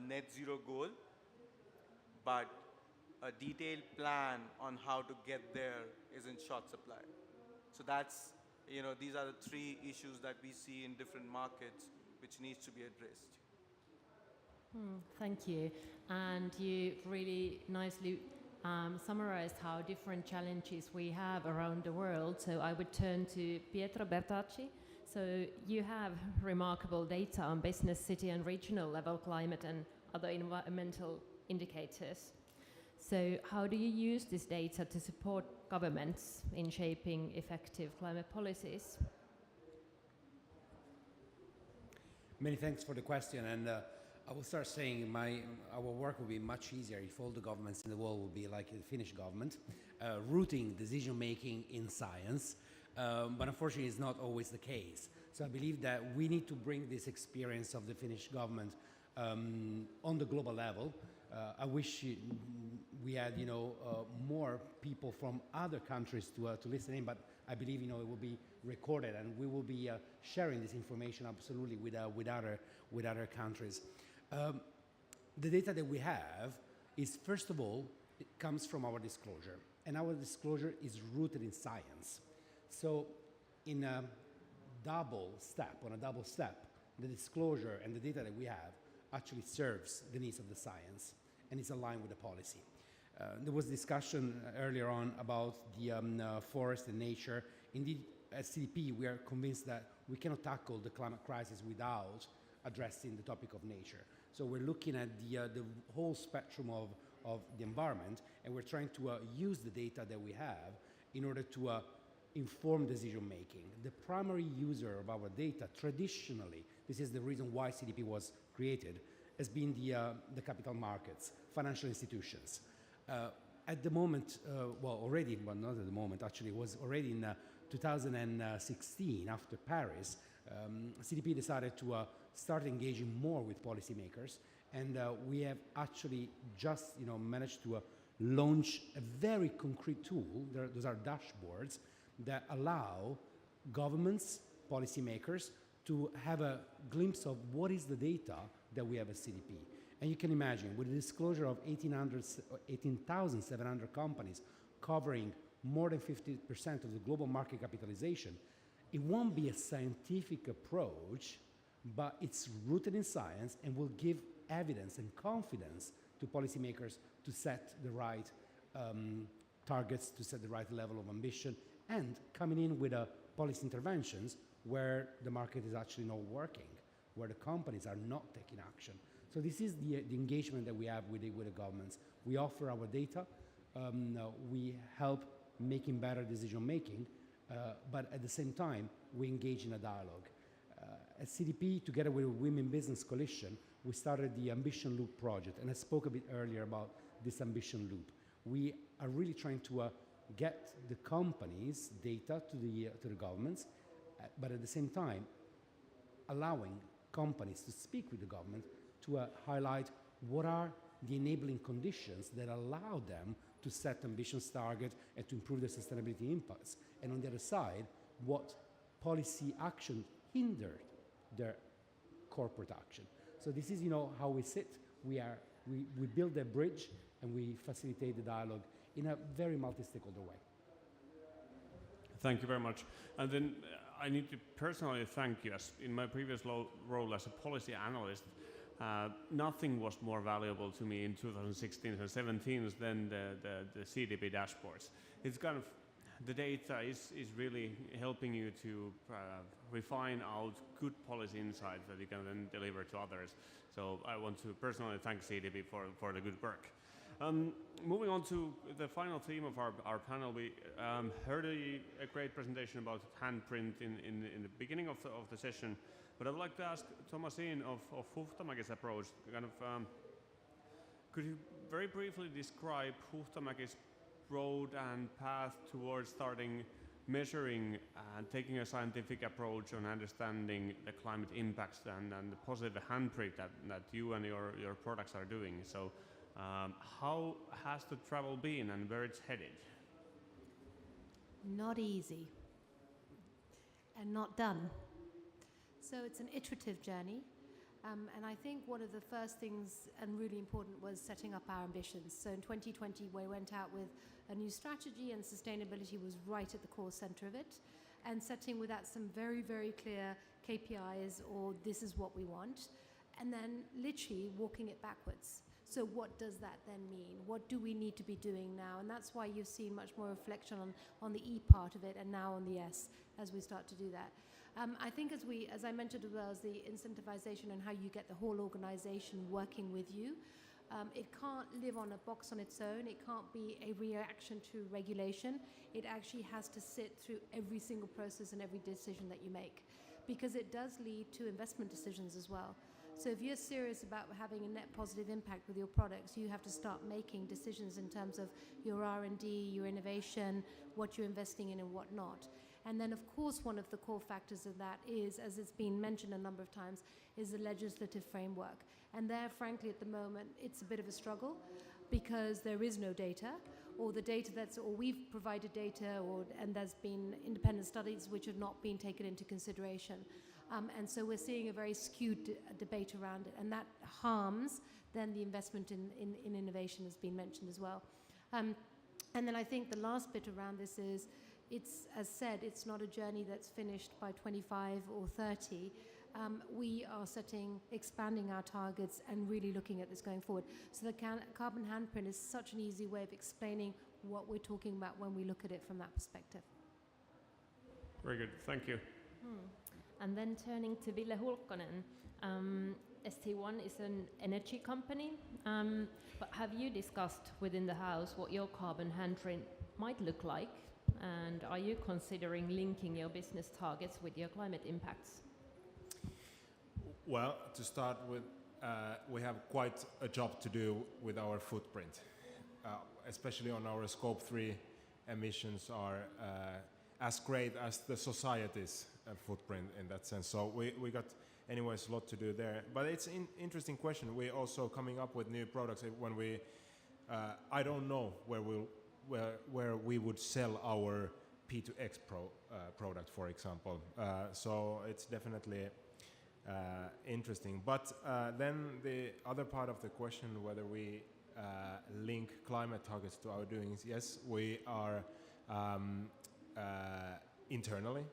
net zero goal, but a detailed plan on how to get there is in short supply. So that's, these are the three issues that we see in different markets which needs to be addressed. Thank you. And you really nicely summarized how different challenges we have around the world. So I would turn to Pietro Bertacci. So you have remarkable data on business, city and regional level climate and other environmental indicators. So how do you use this data to support governments in shaping effective climate policies? Many thanks for the question, and I will start saying our work will be much easier if all the governments in the world will be like the Finnish government, rooting decision-making in science, but unfortunately it's not always the case. So I believe that we need to bring this experience of the Finnish government on the global level. I wish we had, more people from other countries to listen in, but I believe, it will be recorded, and we will be sharing this information absolutely with other countries. The data that we have is, first of all, it comes from our disclosure, and our disclosure is rooted in science. So on a double step, the disclosure and the data that we have actually serves the needs of the science and is aligned with the policy. There was discussion earlier on about the forest and nature. Indeed, at CDP, we are convinced that we cannot tackle the climate crisis without addressing the topic of nature. So we're looking at the whole spectrum of the environment, and we're trying to use the data that we have in order to inform decision making. The primary user of our data, traditionally, this is the reason why CDP was created, has been the capital markets, financial institutions. At the moment, already, but not at the moment, actually, it was already in 2016, after Paris, CDP decided to start engaging more with policymakers, and we have actually just managed to launch a very concrete tool. Those are dashboards that allow governments, policymakers, to have a glimpse of what is the data that we have at CDP. And you can imagine, with the disclosure of 18,700 companies covering more than 50% of the global market capitalization, it won't be a scientific approach, but it's rooted in science and will give evidence and confidence to policymakers to set the right targets, to set the right level of ambition, and coming in with policy interventions where the market is actually not working, where the companies are not taking action. So this is the engagement that we have with the governments. We offer our data, we help making better decision making, but at the same time, we engage in a dialogue. At CDP, together with the Women Business Coalition, we started the Ambition Loop project, and I spoke a bit earlier about this Ambition Loop. We are really trying to get the companies' data to the governments, but at the same time, allowing companies to speak with the government to highlight what are the enabling conditions that allow them to set ambitious targets and to improve their sustainability impacts. And on the other side, what policy action hindered their corporate action. So this is, how we sit. We build a bridge and we facilitate the dialogue in a very multi-stakeholder way. Thank you very much. And then I need to personally thank you. As in my previous role as a policy analyst, nothing was more valuable to me in 2016 and 17 than the CDP dashboards. It's kind of, the data is really helping you to refine out good policy insights that you can then deliver to others. So I want to personally thank CDP for the good work. Moving on to the final theme of our panel, we heard a great presentation about handprint in the beginning of the session, but I would like to ask Thomasine of Huhtamäki's approach, could you very briefly describe Huhtamäki's road and path towards starting measuring and taking a scientific approach on understanding the climate impacts and the positive handprint that you and your products are doing? So how has the travel been and where it's headed? Not easy and not done. So it's an iterative journey. And I think one of the first things and really important was setting up our ambitions. So in 2020, we went out with a new strategy and sustainability was right at the core center of it. And setting with that some very, very clear KPIs or this is what we want. And then literally walking it backwards. So what does that then mean? What do we need to be doing now? And that's why you've seen much more reflection on the E part of it and now on the S as we start to do that. I think as I mentioned as well, as the incentivization and how you get the whole organization working with you, it can't live on a box on its own. It can't be a reaction to regulation. It actually has to sit through every single process and every decision that you make, because it does lead to investment decisions as well. So if you're serious about having a net positive impact with your products, you have to start making decisions in terms of your R&D, your innovation, what you're investing in and what not. And then, of course, one of the core factors of that is, as it's been mentioned a number of times, is the legislative framework. And there, frankly, at the moment, it's a bit of a struggle because there is no data, or the data or we've provided data, and there's been independent studies which have not been taken into consideration. And so we're seeing a very skewed debate around it, and that harms then the investment in innovation, has been mentioned as well. And then I think the last bit around this is, it's, as said, it's not a journey that's finished by 25 or 30. We are expanding our targets and really looking at this going forward. So the carbon handprint is such an easy way of explaining what we're talking about when we look at it from that perspective. Very good, thank you. And then turning to Ville Hulkkonen, ST1 is an energy company, but have you discussed within the house what your carbon handprint might look like? And are you considering linking your business targets with your climate impacts? Well, to start with, we have quite a job to do with our footprint, especially on our scope 3 emissions are as great as the society's footprint in that sense. So we got anyways a lot to do there. But it's an interesting question. We're also coming up with new products. When I don't know where we would sell our P2X product, for example. So it's definitely interesting. But then the other part of the question, whether we link climate targets to our doings, yes, we are internally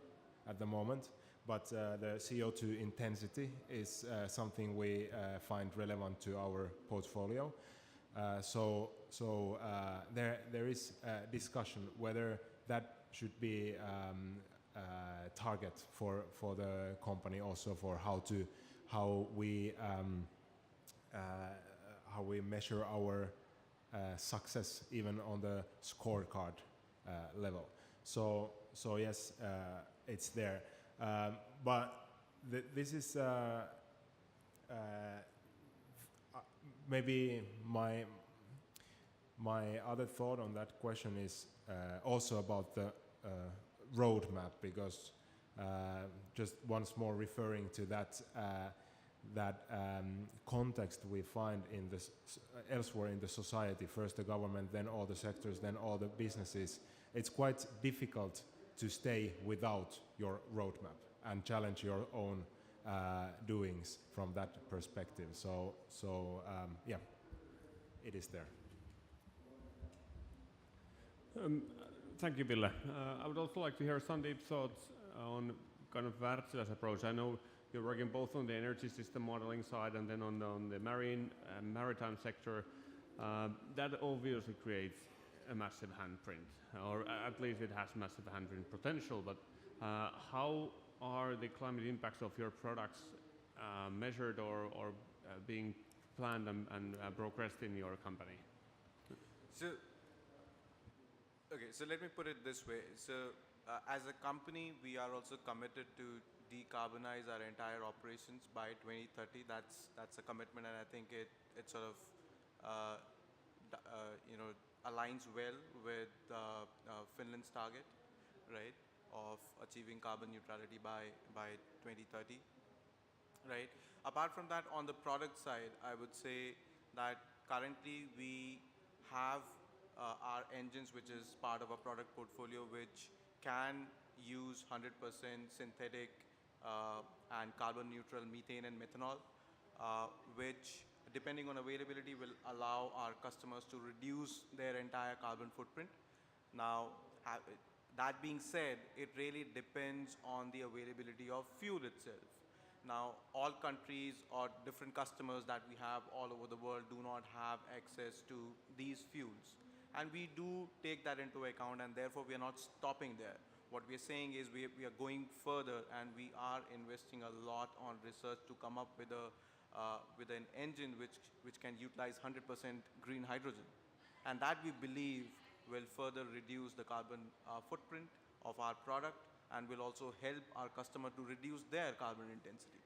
at the moment, but the CO2 intensity is something we find relevant to our portfolio. So there is a discussion whether that should be a target for the company, also for how we measure our success even on the scorecard level. So yes, it's there. But this is maybe my other thought on that question is also about the roadmap, because just once more referring to that, that context we find in this elsewhere in the society, first the government, then all the sectors, then all the businesses, it's quite difficult to stay without your roadmap and challenge your own doings from that perspective. So yeah, it is there. Thank you, Ville. I would also like to hear Sandeep's thoughts on kind of Wärtsilä's approach. I know you're working both on the energy system modeling side and then on the maritime sector. That obviously creates a massive handprint, or at least it has massive handprint potential. But how are the climate impacts of your products measured or being planned and progressed in your company? So let me put it this way. So as a company, we are also committed to decarbonize our entire operations by 2030. That's a commitment, and I think it sort of aligns well with Finland's target, right, of achieving carbon neutrality by 2030, right. Apart from that, on the product side, I would say that currently we have our engines, which is part of our product portfolio, which can use 100% synthetic and carbon neutral methane and methanol, which, depending on availability, will allow our customers to reduce their entire carbon footprint. Now, that being said, it really depends on the availability of fuel itself. Now, all countries or different customers that we have all over the world do not have access to these fuels. And we do take that into account, and therefore we are not stopping there. What we are saying is we are going further, and we are investing a lot on research to come up with an engine which can utilize 100% green hydrogen. And that, we believe, will further reduce the carbon footprint of our product, and will also help our customer to reduce their carbon intensity.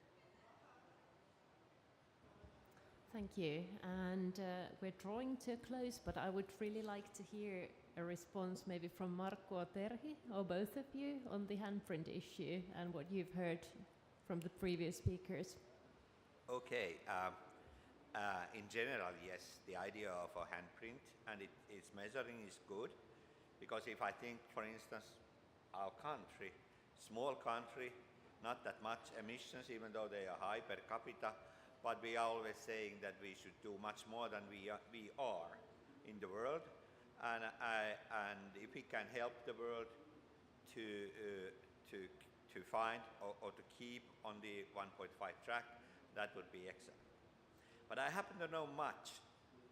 Thank you. And we're drawing to a close, but I would really like to hear a response maybe from Markku or Terhi, or both of you, on the handprint issue and what you've heard from the previous speakers. Okay. In general, yes, the idea of a handprint and its measuring is good, because if I think, for instance, our country, small country, not that much emissions, even though they are high per capita, but we are always saying that we should do much more than we are in the world, and if we can help the world to find or to keep on the 1.5 track, that would be excellent. But I happen to know much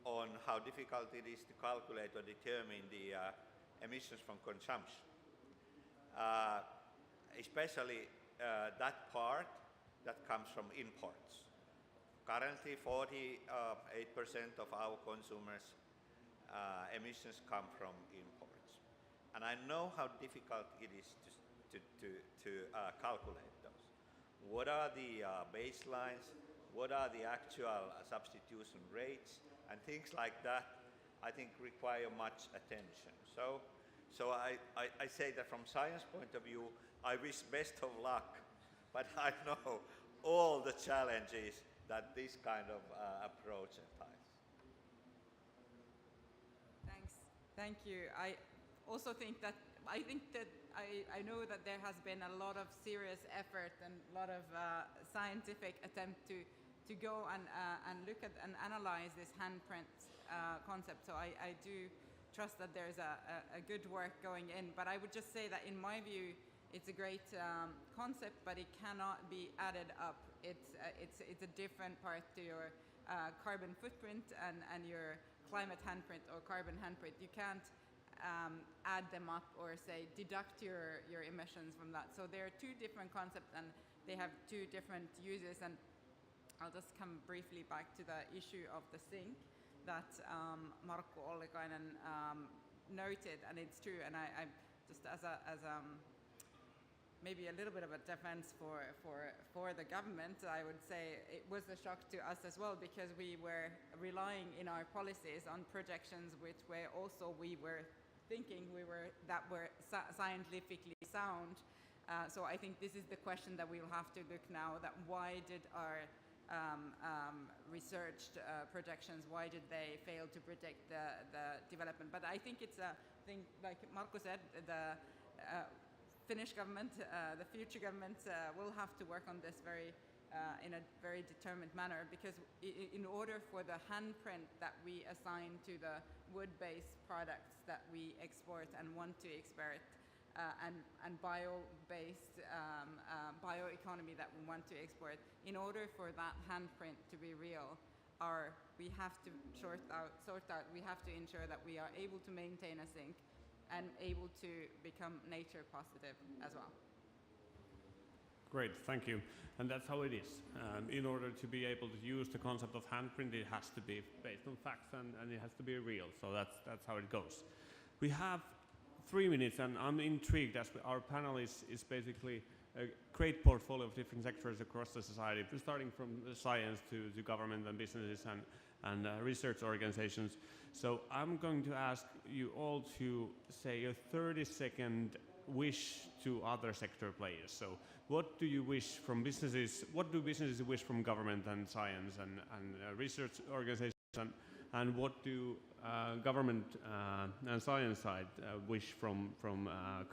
on how difficult it is to calculate or determine the emissions from consumption, especially that part that comes from imports. Currently, 48% of our consumers' emissions come from imports. And I know how difficult it is to calculate those. What are the baselines? What are the actual substitution rates? And things like that, I think, require much attention. So I say that from science point of view, I wish best of luck, but I know all the challenges that this kind of approach entails. Thanks. Thank you. I also think that I know that there has been a lot of serious effort and a lot of scientific attempt to go and look at and analyze this handprint concept. So I do trust that there's a good work going in. But I would just say that in my view, it's a great concept, but it cannot be added up. It's a different part to your carbon footprint and your climate handprint or carbon handprint. You can't add them up or say deduct your emissions from that. So there are two different concepts, and they have two different uses. And I'll just come briefly back to the issue of the sink that Markku Ollikainen noted, and it's true. And I just as maybe a little bit of a defense for the government, I would say it was a shock to us as well, because we were relying in our policies on projections which were also we were thinking were scientifically sound. So I think this is the question that we'll have to look now, that why did our researched projections? Why did they fail to predict the development? But I think it's a thing, like Marko said, the Finnish government, the future government will have to work on this in a very determined manner, because in order for the handprint that we assign to the wood-based products that we export and want to export, and bio-based bioeconomy that we want to export, in order for that handprint to be real, we have to we have to ensure that we are able to maintain a sink and able to become nature positive as well. Great, thank you. And that's how it is. In order to be able to use the concept of handprint, it has to be based on facts and it has to be real. So that's how it goes. We have 3 minutes, and I'm intrigued as our panel is basically a great portfolio of different sectors across the society, starting from science to government and businesses and research organizations. So I'm going to ask you all to say a 30-second wish to other sector players. So what do you wish from businesses? What do businesses wish from government and science and research organizations? And what do government and science side wish from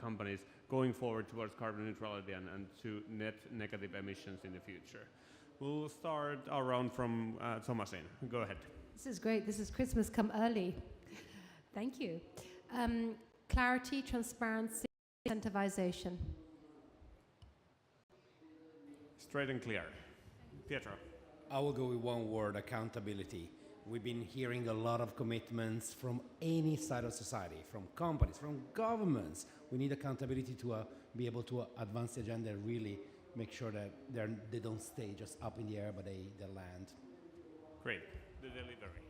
companies going forward towards carbon neutrality and to net negative emissions in the future? We'll start our round from Thomasin. Go ahead. This is great. This is Christmas come early. Thank you. Clarity, transparency, incentivization. Straight and clear. Pietro. I will go with one word: accountability. We've been hearing a lot of commitments from any side of society, from companies, from governments. We need accountability to be able to advance the agenda and really make sure that they don't stay just up in the air, but they land. Great. The delivery.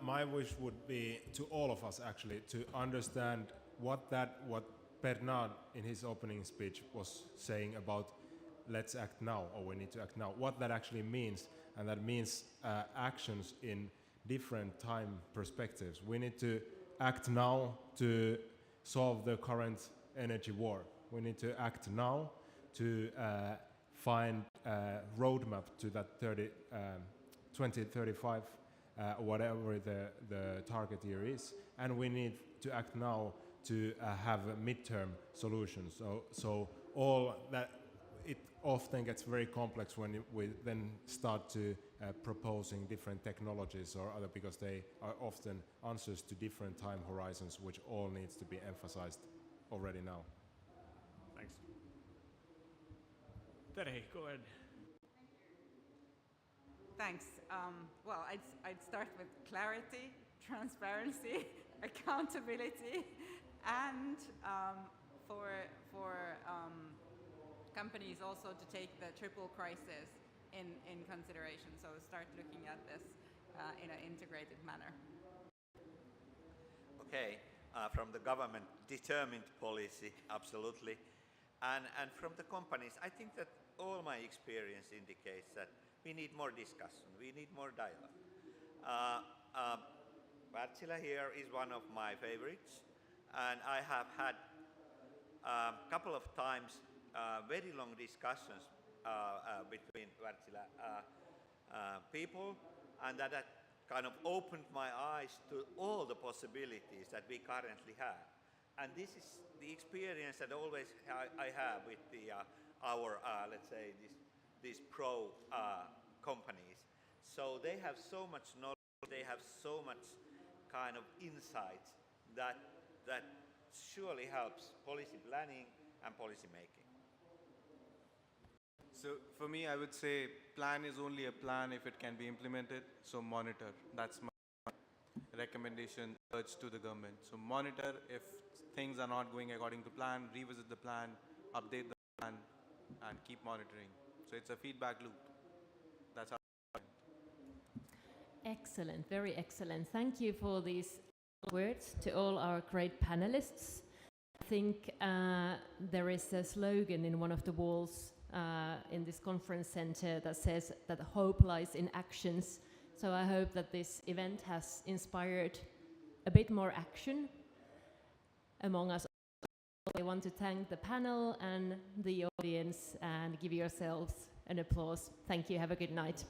My wish would be to all of us actually to understand what Bernard in his opening speech was saying about let's act now, or we need to act now, what that actually means. And that means actions in different time perspectives. We need to act now to solve the current energy war. We need to act now to find a roadmap to that 2035, whatever the target year is. And we need to act now to have midterm solutions. So all that, it often gets very complex when we then start to proposing different technologies or other, because they are often answers to different time horizons, which all needs to be emphasized already now. Thanks. TERI, go ahead. Thanks. Well, I'd start with clarity, transparency, accountability, and for companies also to take the triple crisis in consideration. So start looking at this in an integrated manner. Okay, from the government, determined policy, absolutely. And from the companies, I think that all my experience indicates that we need more discussion, we need more dialogue. Wärtsilä here is one of my favorites, and I have had a couple of times very long discussions between Wärtsilä people, and that kind of opened my eyes to all the possibilities that we currently have. And this is the experience that always I have with our let's say these pro companies. So they have so much knowledge, they have so much kind of insights that surely helps policy planning and policy making. So for me, I would say plan is only a plan if it can be implemented, so monitor. That's my recommendation, urge to the government. So monitor if things are not going according to plan, revisit the plan, update the plan, and keep monitoring. So it's a feedback loop. That's how. Excellent, very excellent. Thank you for these words to all our great panelists. I think there is a slogan in one of the walls in this conference center that says that hope lies in actions. So I hope that this event has inspired a bit more action among us. I want to thank the panel and the audience and give yourselves an applause. Thank you. Have a good night.